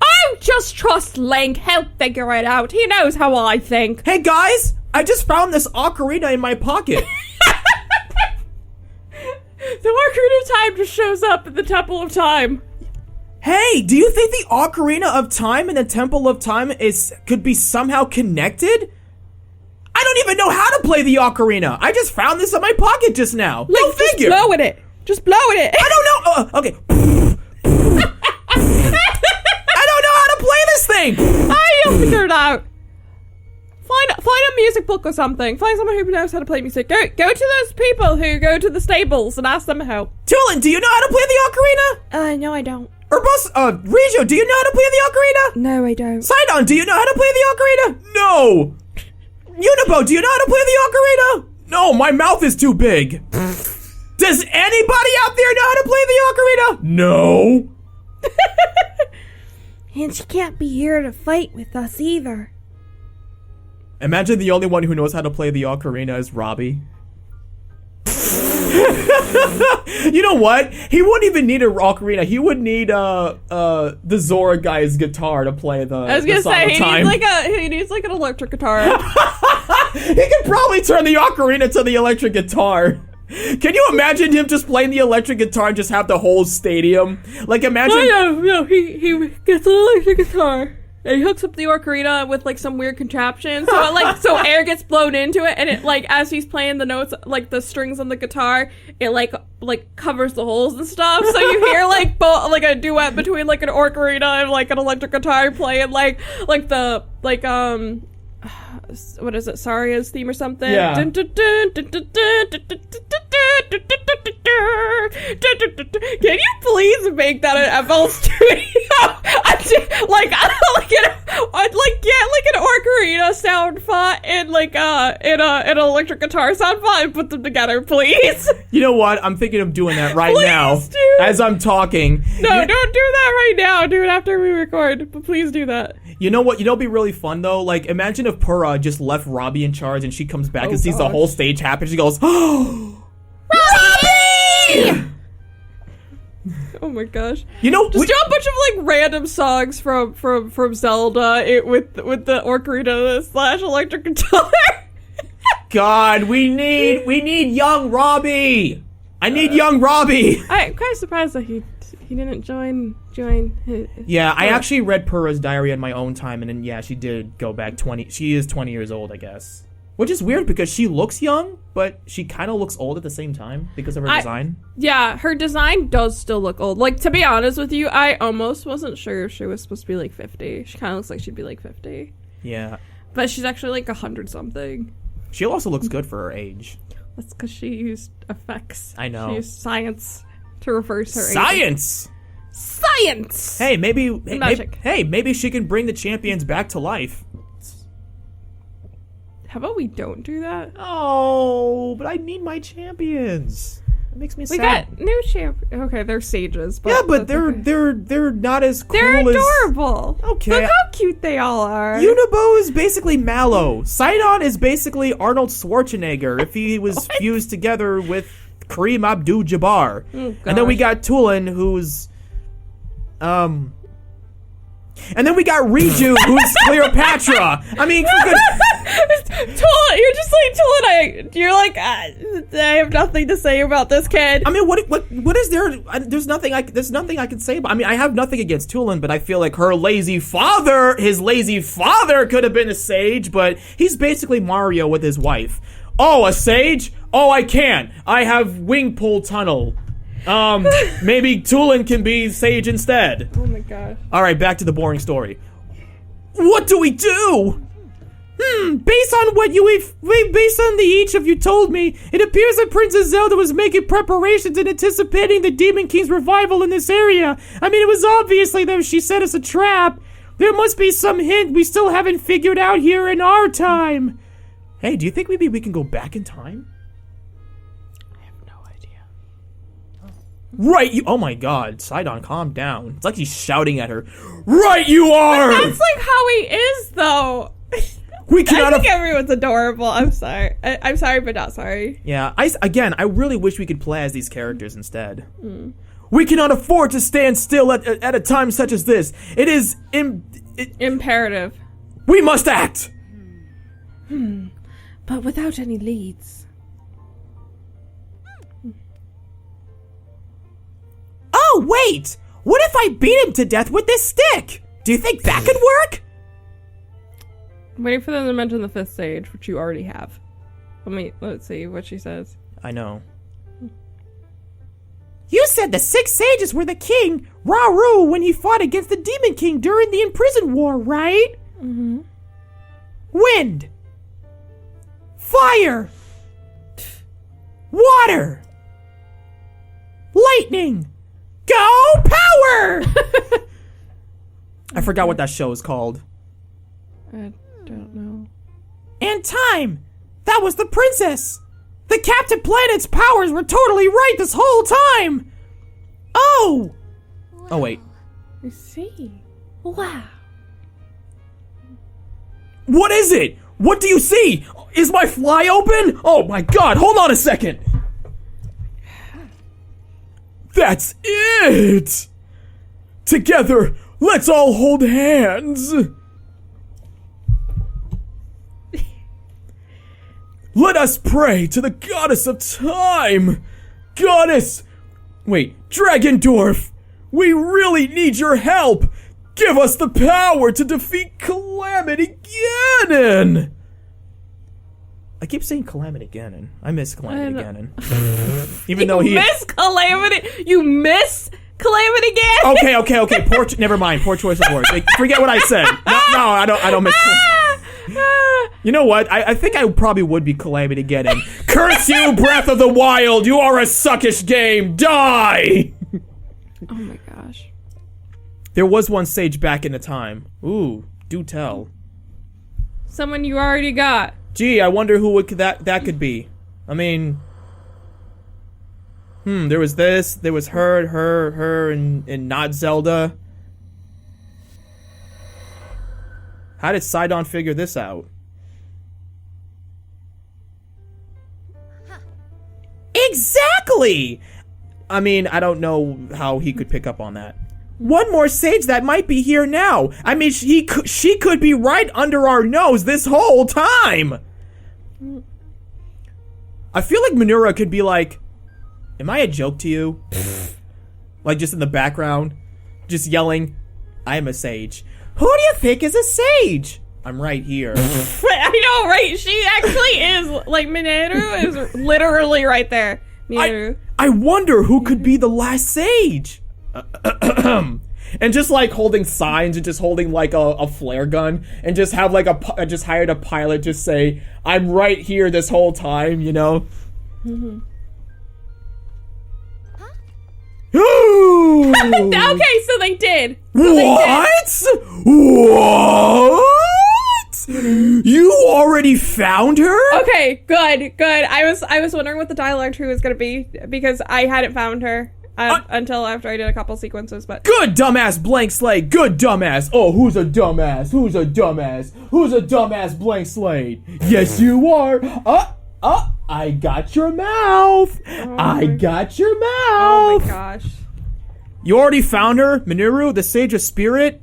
I just trust Link. He'll figure it out. He knows how I think.
Hey guys, I just found this ocarina in my pocket.
The Ocarina of Time just shows up at the Temple of Time.
Hey, do you think the Ocarina of Time and the Temple of Time could be somehow connected? I don't even know how to play the ocarina. I just found this in my pocket just now. Go figure.
Just blowing it. Just blowing it.
I don't know. Okay. I happening?
You'll figure it out. Find a music book or something. Find someone who knows how to play music. Go to those people who go to the stables and ask them for help.
Tulin, do you know how to play the ocarina?
No, I don't.
Regio, do you know how to play the ocarina?
No, I don't.
Sidon, do you know how to play the ocarina? No. Unibo, do you know how to play the ocarina? No, my mouth is too big. Does anybody out there know how to play the ocarina? No.
And she can't be here to fight with us either.
Imagine the only one who knows how to play the ocarina is Robbie. You know what? He wouldn't even need an ocarina. He would need the Zora guy's guitar to play the.
I was gonna say he needs like an electric guitar.
He could probably turn the ocarina to the electric guitar. Can you imagine him just playing the electric guitar and just have the whole stadium? Like imagine.
He gets an electric guitar. And he hooks up the ocarina with like some weird contraption, so air gets blown into it, and it like as he's playing the notes, like the strings on the guitar, it like covers the holes and stuff. So you hear like a duet between like an ocarina and like an electric guitar playing like what is it, Saria's theme or something?
Yeah.
Can you please make that an FL Studio? I'd get an ocarina sound font and an electric guitar sound font and put them together, please.
You know what? I'm thinking of doing that right
Please
now
do.
as I'm talking.
No, don't do that right now. Do it after we record, but please do that.
You know what? You know what'd be really fun though? Like imagine if Purah just left Robbie in charge and she comes back and sees the whole stage happen. She goes, "Oh, Robbie!"
Oh my gosh!
You know,
just do a bunch of like random songs from Zelda with the ocarina / electric guitar.
God, we need young Robbie. I need young Robbie.
I'm kind of surprised that he didn't join his.
Yeah, I actually read Purah's diary on my own time, and then yeah, she did go back 20. She is 20 years old, I guess. Which is weird because she looks young, but she kind of looks old at the same time because of her design.
Yeah, her design does still look old. Like, to be honest with you, I almost wasn't sure if she was supposed to be like 50. She kind of looks like she'd be like 50.
Yeah.
But she's actually like 100 something.
She also looks good for her age.
That's because she used effects.
I know.
She used science to reverse her
Science!
age. Science!
Hey, maybe
Magic.
maybe she can bring the champions back to life.
How about we don't do that?
Oh, but I need my champions. It makes me
We
sad.
got new Okay, they're sages. But
Yeah, but
that's
they're not as cool
they're
as...
adorable.
Okay.
Look how cute they all are.
Unibo is basically Mallow. Sidon is basically Arnold Schwarzenegger if he was fused together with Kareem Abdul-Jabbar. And then we got Tulin, who's... And then we got Riju, who's Cleopatra. I mean,
Tulin, you're just like Tulin. You're like, I have nothing to say about this kid.
I mean, what is there? There's nothing I can say about. I mean, I have nothing against Tulin, but I feel like his lazy father could have been a sage, but he's basically Mario with his wife. Oh, a sage? Oh, I can. I have wing pull tunnel. Maybe Tulin can be sage instead.
Oh my gosh.
Alright, back to the boring story. What do we do? Based on each of you told me, it appears that Princess Zelda was making preparations and anticipating the Demon King's revival in this area. I mean, it was obviously that she set us a trap. There must be some hint we still haven't figured out here in our time. Hey, do you think maybe we can go back in time? Right, you. Oh my God, Sidon, calm down. It's like he's shouting at her. Right, you are.
But that's like how he is, though.
We cannot.
I think everyone's adorable. I'm sorry. I'm sorry, but not sorry.
Yeah. I really wish we could play as these characters instead. We cannot afford to stand still at a time such as this. It is
imperative.
We must act.
But without any leads.
Oh, wait! What if I beat him to death with this stick? Do you think that could work?
I'm waiting for them to mention the 5th stage, which you already have. Let's see what she says.
I know.
You said the 6 sages were the king, Rauru, when he fought against the Demon King during the Imprisoned War, right?
Mm-hmm.
Wind. Fire. Water. Lightning. Go power!
I forgot what that show is called.
I don't know.
And time. That was the princess. The Captain Planet's powers were totally right this whole time. Oh!
Oh, wait.
I see. Wow.
What is it? What do you see? Is my fly open? Oh my god, hold on a second. That's it! Together, let's all hold hands. Let us pray to the goddess of time. Goddess! Wait, Dragendorf! We really need your help! Give us the power to defeat Calamity Ganon! I keep saying Calamity Ganon. I miss Calamity Ganon. Even though he...
You miss Calamity Ganon?
Okay. Never mind. Poor choice of words. Like, forget what I said. No, I don't miss You know what? I think I probably would be Calamity Ganon. Curse you, Breath of the Wild! You are a suckish game! Die!
Oh my gosh.
There was one sage back in the time. Ooh, do tell.
Someone you already got.
Gee, I wonder who that could be. I mean... there was this, there was her, and not Zelda. How did Sidon figure this out? Exactly! I mean, I don't know how he could pick up on that. One more sage that might be here now. I mean, she could be right under our nose this whole time. I feel like Minura could be like, am I a joke to you? Like just in the background, just yelling, I am a sage. Who do you think is a sage? I'm right here.
I know, right? She actually is, like, Minoru is literally right there. Minoru.
I wonder who could be the last sage. And just like holding signs and just holding like a flare gun and just have like just hired a pilot just say, I'm right here this whole time, you know? Mm-hmm.
Okay, so they did.
What? You already found her?
Okay, good. I was wondering what the dialogue tree was gonna be because I hadn't found her until after I did a couple sequences. But
good dumbass blank slate. Good dumbass. Oh, who's a dumbass? Who's a dumbass? Who's a dumbass blank slate? Yes, you are. I got your mouth. I got your mouth.
Oh my gosh.
You already found her, Minoru, the Sage of Spirit?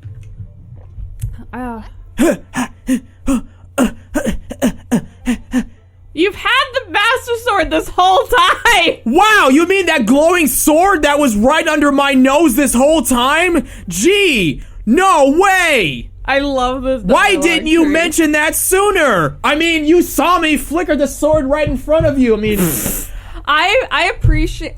You've had the Master Sword this whole time!
Wow, you mean that glowing sword that was right under my nose this whole time? Gee, no way!
I love this.
Why didn't you mention that sooner? I mean, you saw me flicker the sword right in front of you. I mean...
I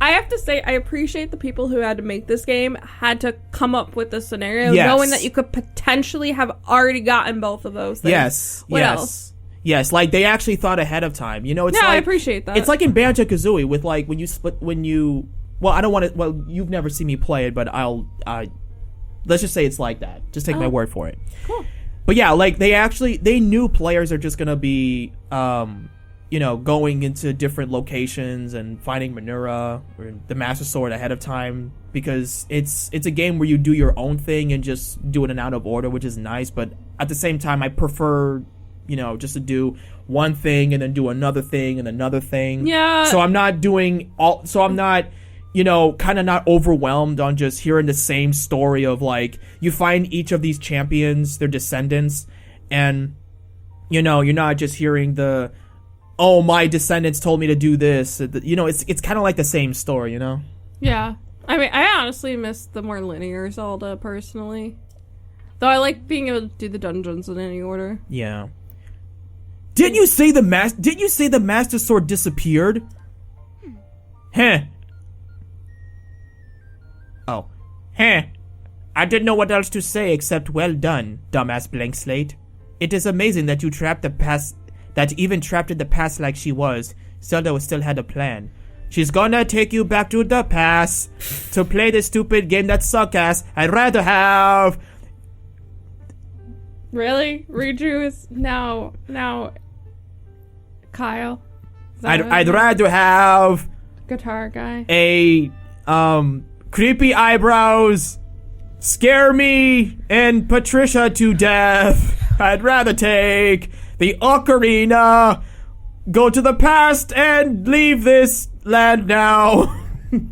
have to say, I appreciate the people who had to make this game had to come up with this scenario, knowing that you could potentially have already gotten both of those things. What else?
Yes, like they actually thought ahead of time. You know, it's like,
I appreciate that.
It's like in Banjo-Kazooie with like well, I don't want to, well, you've never seen me play it, but let's just say it's like that. Just take my word for it.
Cool.
But yeah, like they knew players are just gonna be, going into different locations and finding Minura or the Master Sword ahead of time because it's a game where you do your own thing and just do it in out of order, which is nice. But at the same time, I prefer, just to do one thing and then do another thing and another thing.
Yeah.
So I'm not doing all. So I'm not, kind of not overwhelmed on just hearing the same story of like you find each of these champions, their descendants, and you're not just hearing the, oh, my descendants told me to do this. It's kind of like the same story,
Yeah. I mean, I honestly miss the more linear Zelda, personally. Though I like being able to do the dungeons in any order.
Yeah. Didn't you say the Master Sword disappeared? Huh. Heh. I didn't know what else to say except well done, dumbass blank slate. It is amazing that you trapped the past, that even trapped in the past like she was, Zelda still had a plan. She's gonna take you back to the past to play this stupid game that suck ass. I'd rather have...
Really? Reju is now Kyle. Is that what
I'd
it is?
rather have
Guitar guy.
a creepy eyebrows, scare me and Patricia to death. I'd rather take the ocarina, go to the past and leave this land now.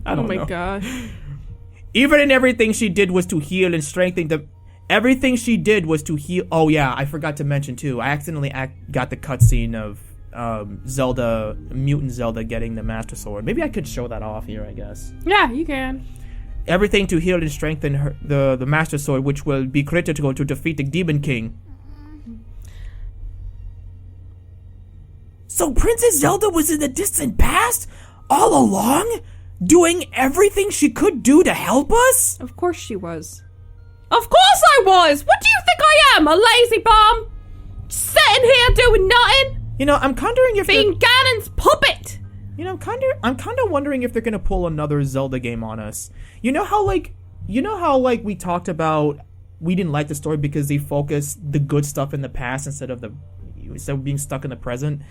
I don't know.
Oh my gosh.
Even in everything she did was to heal and strengthen the... Everything she did was to heal... Oh yeah, I forgot to mention too. I accidentally got the cutscene of Zelda, Mutant Zelda getting the Master Sword. Maybe I could show that off here, I guess.
Yeah, you can.
Everything to heal and strengthen her, the Master Sword, which will be critical to defeat the Demon King.
So Princess Zelda was in the distant past all along, doing everything she could do to help us?
Of course she was. Of course I was! What do you think I am? A lazy bum? Sitting here doing nothing?
You know, I'm wondering if
Being Ganon's puppet!
You know, I'm kind of wondering if they're gonna pull another Zelda game on us. You know how we talked about we didn't like the story because they focused the good stuff in the past instead of being stuck in the present.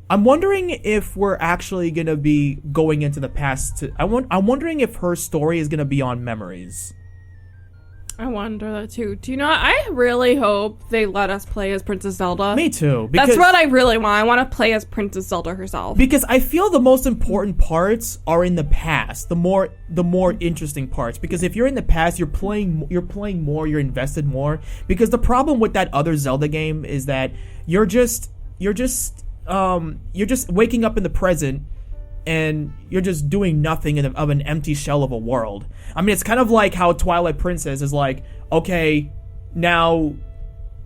I'm wondering if we're actually gonna be going into the past. I'm wondering if her story is gonna be on memories.
I wonder that too. Do you know what? I really hope they let us play as Princess Zelda.
Me too.
That's what I really want. I want to play as Princess Zelda herself.
Because I feel the most important parts are in the past. The more interesting parts. Because if you're in the past, you're playing more, you're invested more. Because the problem with that other Zelda game is that you're just waking up in the present and you're just doing nothing of an empty shell of a world. I mean, it's kind of like how Twilight Princess is like, okay, now,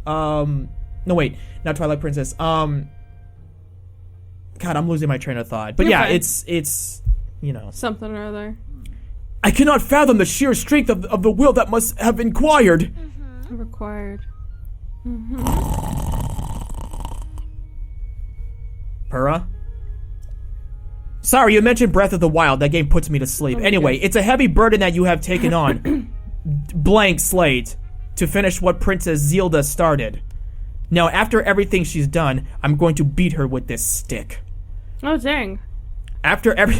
no wait, not Twilight Princess. God, I'm losing my train of thought. But yeah,
Okay.
it's you know,
Something or other.
I cannot fathom the sheer strength of the will that must have inquired.
Required.
Purah? Sorry, you mentioned Breath of the Wild. That game puts me to sleep.
Oh,
Anyway,
okay.
it's a heavy burden that you have taken on. Blank slate. To finish what Princess Zelda started. Now, after everything she's done, I'm going to beat her with this stick.
Oh, dang.
After every...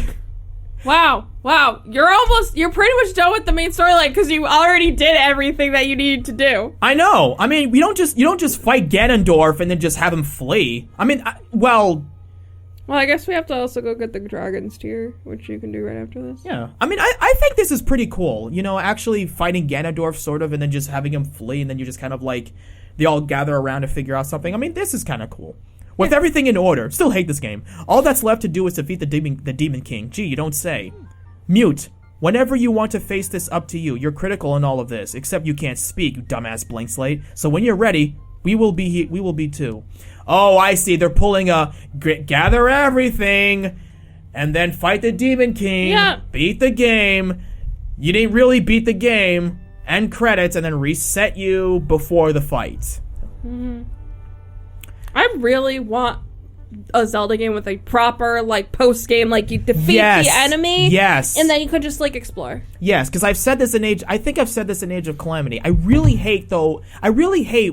Wow. You're pretty much done with the main storyline because you already did everything that you needed to do.
I know. I mean, you don't just fight Ganondorf and then just have him flee. I mean, well,
I guess we have to also go get the Dragon's Tear, which you can do right after this.
yeah. I mean, I think this is pretty cool. You know, actually fighting Ganondorf, sort of, and then just having him flee, and then you just kind of like, they all gather around to figure out something. I mean, this is kind of cool. With everything in order. Still hate this game. All that's left to do is defeat the Demon King. Gee, you don't say. Mute. Whenever you want to face this, up to you. You're critical in all of this, except you can't speak, you dumbass blank slate. So when you're ready, we will be too. Oh, I see. They're pulling a gather everything and then fight the Demon King.
Yeah.
Beat the game. You didn't really beat the game. End credits and then reset you before the fight.
I really want a Zelda game with a proper, like, post-game, like, you defeat the enemy.
Yes.
And then you could just, like, explore.
Yes, because I think I've said this in Age of Calamity. I really hate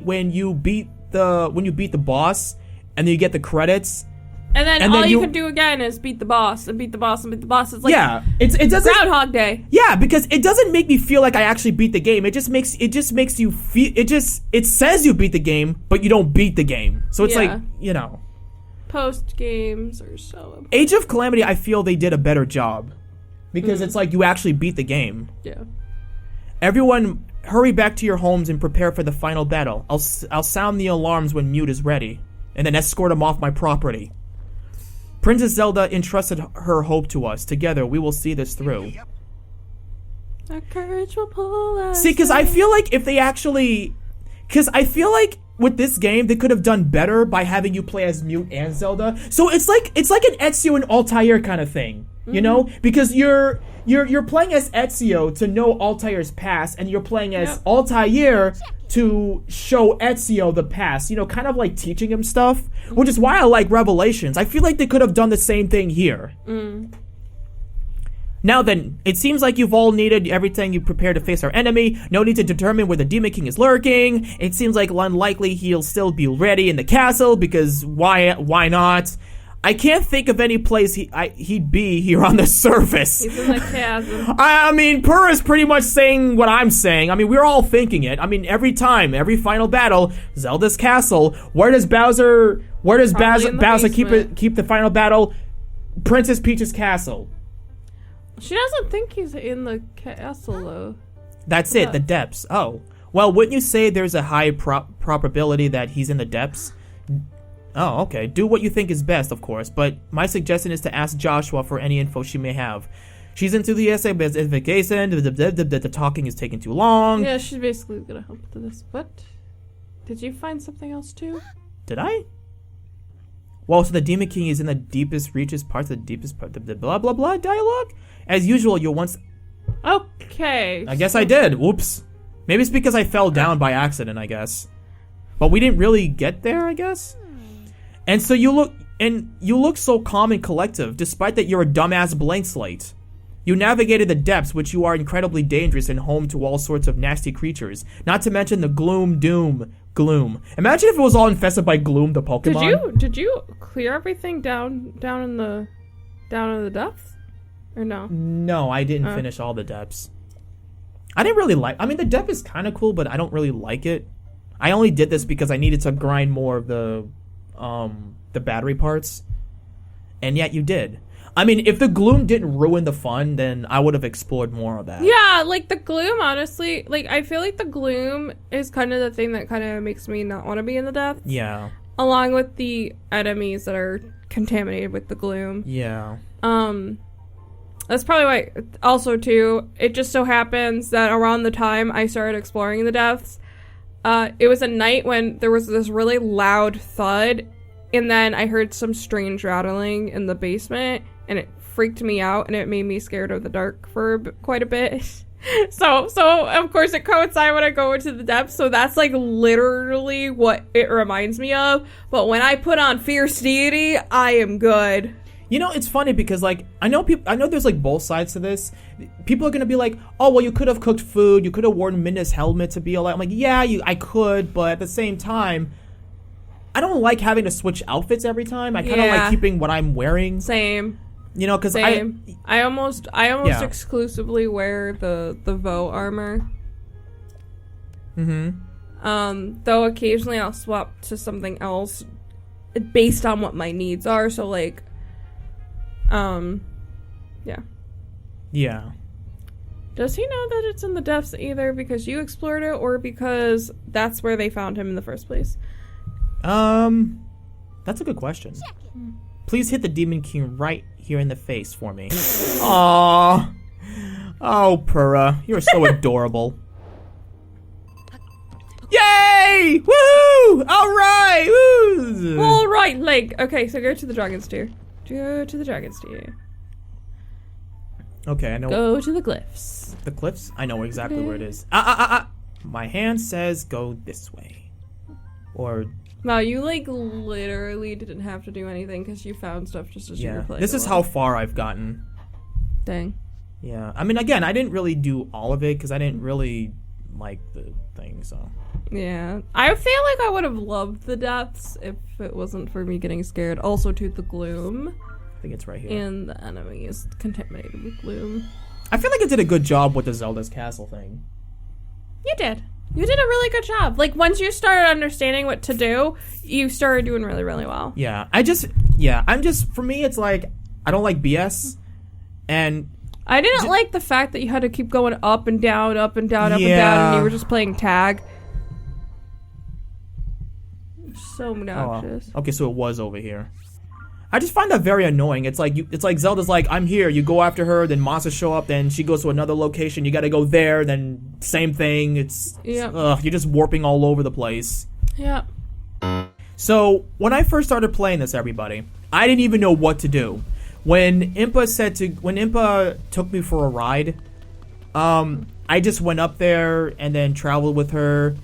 when you beat the boss and then you get the credits.
And then
And
all
then
you
you-
can do again is beat the boss and beat the boss and beat the boss. It's like
it doesn't.
Groundhog Day.
Yeah, because it doesn't make me feel like I actually beat the game. It just makes you feel. It says you beat the game, but you don't beat the game. So it's
Yeah.
like, you know.
Post games are so important.
Age of Calamity, I feel they did a better job because it's like you actually beat the game.
Yeah.
Everyone, hurry back to your homes and prepare for the final battle. I'll sound the alarms when Mute is ready, and then escort him off my property. Princess Zelda entrusted her hope to us. Together, we will see this through.
Our courage will pull us.
See, because I feel like if they actually... Because I feel like with this game, they could have done better by having you play as Mute and Zelda. So it's like an Ezio and Altair kind of thing. You know, because you're playing as Ezio to know Altair's past, and you're playing as Altair to show Ezio the past. You know, kind of like teaching him stuff, which is why I like Revelations. I feel like they could have done the same thing here. Now then, it seems like you've all needed everything you prepare to face our enemy. No need to determine where the Demon King is lurking. It seems like unlikely he'll still be ready in the castle, because why not? I can't think of any place he'd be here on the surface.
He's in the chasm.
I mean, Purr is pretty much saying what I'm saying. I mean, we're all thinking it. I mean, every final battle, Zelda's castle. Where does Bowser keep the final battle? Princess Peach's castle.
She doesn't think he's in the castle, though.
That's it, the depths. Oh. Well, wouldn't you say there's a high probability that he's in the depths? Oh, okay. Do what you think is best, of course, but my suggestion is to ask Joshua for any info she may have. She's enthusiastic, but the talking is taking too long.
Yeah, she's basically gonna help with this. What? Did you find something else, too?
Did I? Well, so the Demon King is in the deepest reaches, parts of the deepest part, the blah blah blah dialogue? As usual, you'll once...
Okay.
I guess I did. Whoops. Maybe it's because I fell down by accident, I guess. But we didn't really get there, I guess? And so you look so calm and collective, despite that you're a dumbass blank slate. You navigated the depths, which you are incredibly dangerous and home to all sorts of nasty creatures. Not to mention the gloom. Imagine if it was all infested by Gloom, the Pokemon.
Did you clear everything down in the depths? Or no?
No, I didn't finish all the depths. I didn't really like... I mean, the depth is kind of cool, but I don't really like it. I only did this because I needed to grind more of the battery parts. And yet you did. I mean, if the gloom didn't ruin the fun, then I would have explored more of that.
Yeah, like the gloom, honestly, like I feel like the gloom is kind of the thing that kind of makes me not want to be in the depths.
Yeah.
Along with the enemies that are contaminated with the gloom.
Yeah.
That's probably why, also too, it just so happens that around the time I started exploring the depths, it was a night when there was this really loud thud, and then I heard some strange rattling in the basement, and it freaked me out, and it made me scared of the dark for quite a bit. So of course it coincided when I go into the depths, so that's like literally what it reminds me of. But when I put on Fierce Deity, I am good.
You know, it's funny because, like, I know there's, like, both sides to this. People are going to be like, oh, well, you could have cooked food. You could have worn Minna's helmet to be alive. I'm like, yeah, I could, but at the same time, I don't like having to switch outfits every time. I kind of like keeping what I'm wearing.
Same.
You know, because
I almost exclusively wear the Vo armor.
Mm-hmm.
Though occasionally I'll swap to something else based on what my needs are. So, like...
Yeah.
Does he know that it's in the depths either because you explored it or because that's where they found him in the first place?
That's a good question. Please hit the Demon King right here in the face for me. Aww. Oh, Purra, you're so adorable. Yay! Woohoo! Alright! Woo!
Alright, Link. Okay, so go to the Dragon's Tear. Go to the Dragon's Tear.
Okay, I know.
Go to the glyphs.
The cliffs? I know exactly where it is. My hand says go this way. Or...
Wow, you, like, literally didn't have to do anything because you found stuff just as you were playing.
This is how far I've gotten.
Dang.
Yeah. I mean, again, I didn't really do all of it because I didn't really like the thing, so...
Yeah. I feel like I would have loved the depths if it wasn't for me getting scared. Also, to the gloom.
I think it's right here.
And the enemy is contaminated with gloom.
I feel like it did a good job with the Zelda's castle thing.
You did. You did a really good job. Like, once you started understanding what to do, you started doing really, really well.
Yeah. For me, it's like, I don't like BS. And...
I didn't like the fact that you had to keep going up and down, up and down, up and down, and you were just playing tag. So obnoxious.
Okay, so it was over here. I just find that very annoying. It's like Zelda's like, I'm here. You go after her, then monsters show up, then she goes to another location. You got to go there, then same thing. You're just warping all over the place.
Yeah.
So when I first started playing this, everybody, I didn't even know what to do. When Impa took me for a ride, I just went up there and then traveled with her,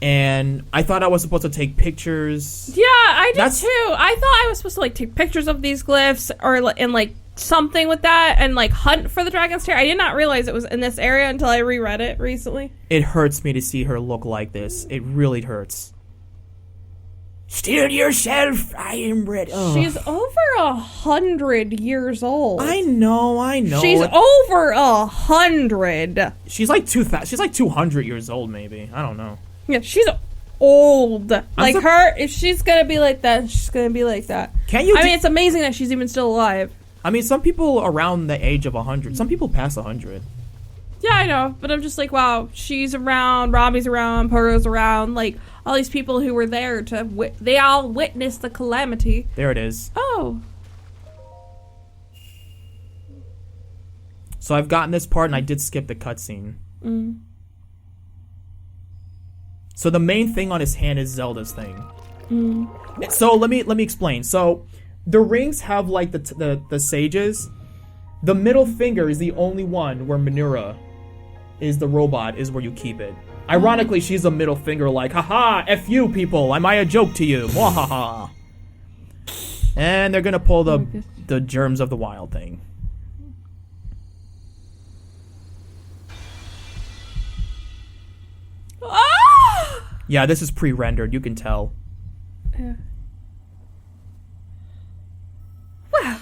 and I thought I was supposed to take pictures.
Yeah, I did too. I thought I was supposed to like take pictures of these glyphs and like something with that and like hunt for the dragon's tear. I did not realize it was in this area until I reread it recently.
It hurts me to see her look like this. It really hurts. Steal yourself, I am ready.
She's over 100 years old.
I know.
She's over 100.
She's like 2,000. She's like 200 years old, maybe. I don't know.
Yeah, she's old. If she's gonna be like that, she's gonna be like that. I mean, it's amazing that she's even still alive.
I mean, some people around the age of 100. Some people pass 100.
Yeah, I know, but I'm just like, wow, she's around, Robbie's around, Pogo's around, like, all these people who were there they all witnessed the calamity.
There it is.
Oh.
So I've gotten this part, and I did skip the cutscene. So the main thing on his hand is Zelda's thing. So let me explain. So the rings have, like, the sages. The middle finger is the only one where Minura is the robot, is where you keep it. Ironically, she's a middle finger like, haha, F you people, am I a joke to you? Mwahaha. And they're gonna pull the germs of the wild thing.
Ah!
Yeah, this is pre-rendered, you can tell.
Yeah. Well,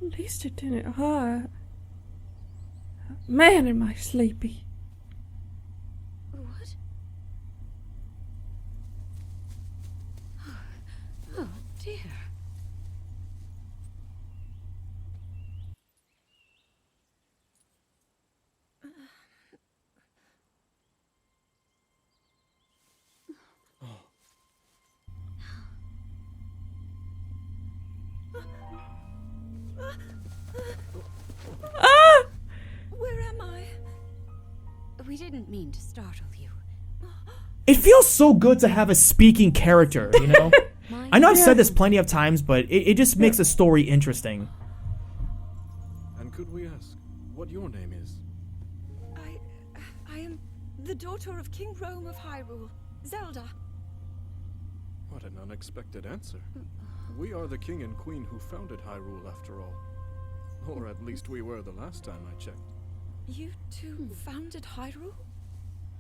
at least it didn't hurt. Man, am I sleepy.
What? Oh dear.
Ah!
Where am I?
We didn't mean to startle you.
It feels so good to have a speaking character, you know? I know I've said this plenty of times, but it just makes the story interesting.
And could we ask what your name is?
I am the daughter of King Rome of Hyrule, Zelda.
What an unexpected answer. We are the king and queen who founded Hyrule, after all. Or at least we were the last time I checked.
You two founded Hyrule?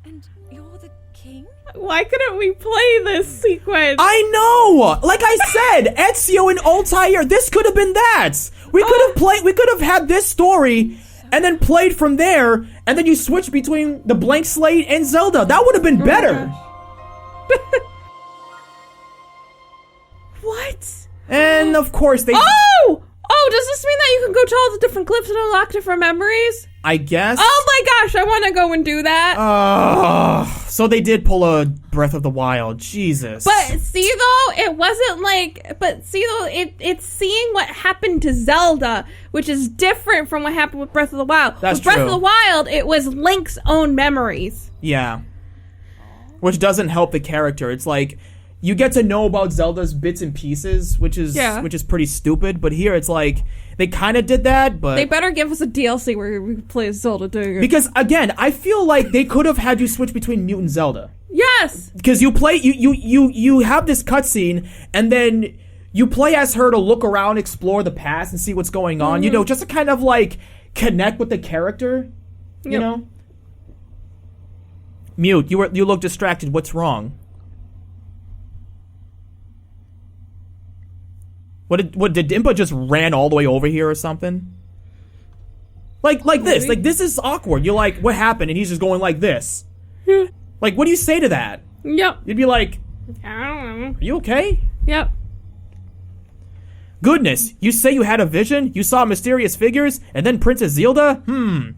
And you're the king?
Why couldn't we play this sequence?
I know! Like I said, Ezio and Altair, this could have been that! We could have had this story and then played from there, and then you switch between the blank slate and Zelda. That would have been better!
What?
And of course they...
Oh, does this mean that you can go to all the different clips and unlock different memories?
I guess.
Oh my gosh, I want to go and do that.
So they did pull a Breath of the Wild. Jesus.
But see though, it wasn't like, it's seeing what happened to Zelda, which is different from what happened with Breath of the Wild.
That's
with Breath
true.
of the Wild, it was Link's own memories.
Yeah. Which doesn't help the character. It's like, you get to know about Zelda's bits and pieces, which is pretty stupid. But here it's like they kind of did that, but
they better give us a DLC where we play as Zelda doing it.
Because again, I feel like they could have had you switch between Mute and Zelda.
Yes,
because you play you have this cutscene and then you play as her to look around, explore the past, and see what's going on. You know, just to kind of like connect with the character. You know, Mute, you look distracted. What's wrong? What did Impa just ran all the way over here or something? Like this. Like, this is awkward. You're like, what happened? And he's just going like this. Like, what do you say to that?
Yep.
You'd be like,
I don't know.
are you okay?
Yep.
Goodness, you say you had a vision? You saw mysterious figures? And then Princess Zelda?
The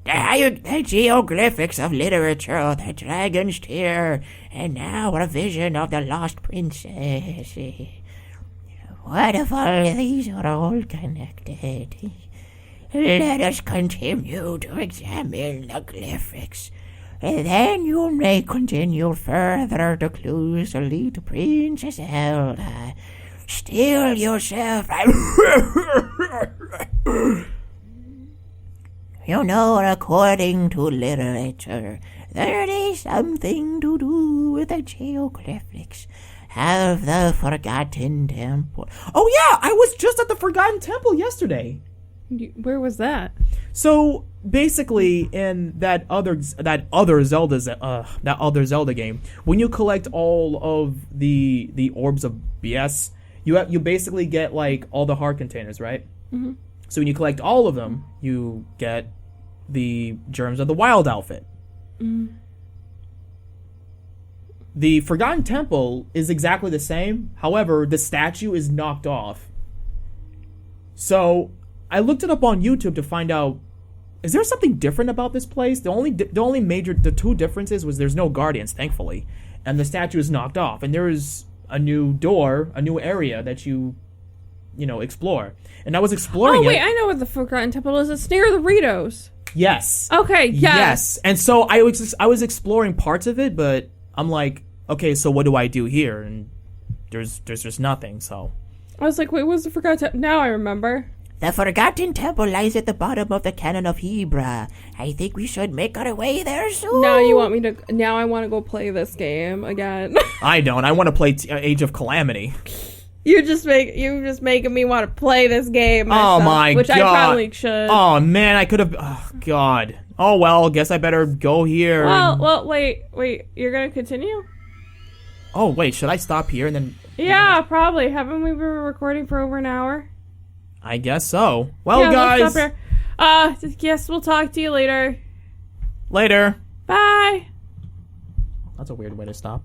geoglyphics of literature, the dragon's tear, and now a vision of the lost princess. What if all these are all connected? Let us continue to examine the glyphics. Then you may continue further to clues to lead to Princess Zelda. Still yourself. You know, according to literature, there is something to do with the geoglyphics of the Forgotten Temple.
Oh yeah, I was just at the Forgotten Temple yesterday.
Where was that?
So basically, in that other Zelda game, when you collect all of the orbs of BS, you basically get like all the heart containers, right?
Mm-hmm.
So when you collect all of them, you get the Germs of the Wild outfit.
Mm.
The Forgotten Temple is exactly the same. However, the statue is knocked off. So I looked it up on YouTube to find out, is there something different about this place? The two differences was there's no guardians, thankfully, and the statue is knocked off, and there is a new door, a new area that you explore. And I was exploring it.
Oh wait, I know what the Forgotten Temple is. It's near the Ritos.
Yes.
Okay. Yes.
And so I was exploring parts of it, but I'm like, okay, so what do I do here? And there's just nothing. So
I was like, wait, what's the Forgotten Temple? Now I remember.
The Forgotten Temple lies at the bottom of the Canon of Hebra. I think we should make our way there soon.
Now you want me to? Now I want to go play this game again.
I don't. I want to play Age of Calamity.
You're just making me want to play this game myself,
Oh my
which
god!
I probably should.
Oh man, I could have. Oh god. Oh well, guess I better go here.
Well, wait. You're gonna continue?
Oh wait, should I stop here and then?
Yeah, probably. Haven't we been recording for over an hour?
I guess so. Well,
yeah,
guys.
Let's stop here. Guess we'll talk to you later.
Later.
Bye.
That's a weird way to stop.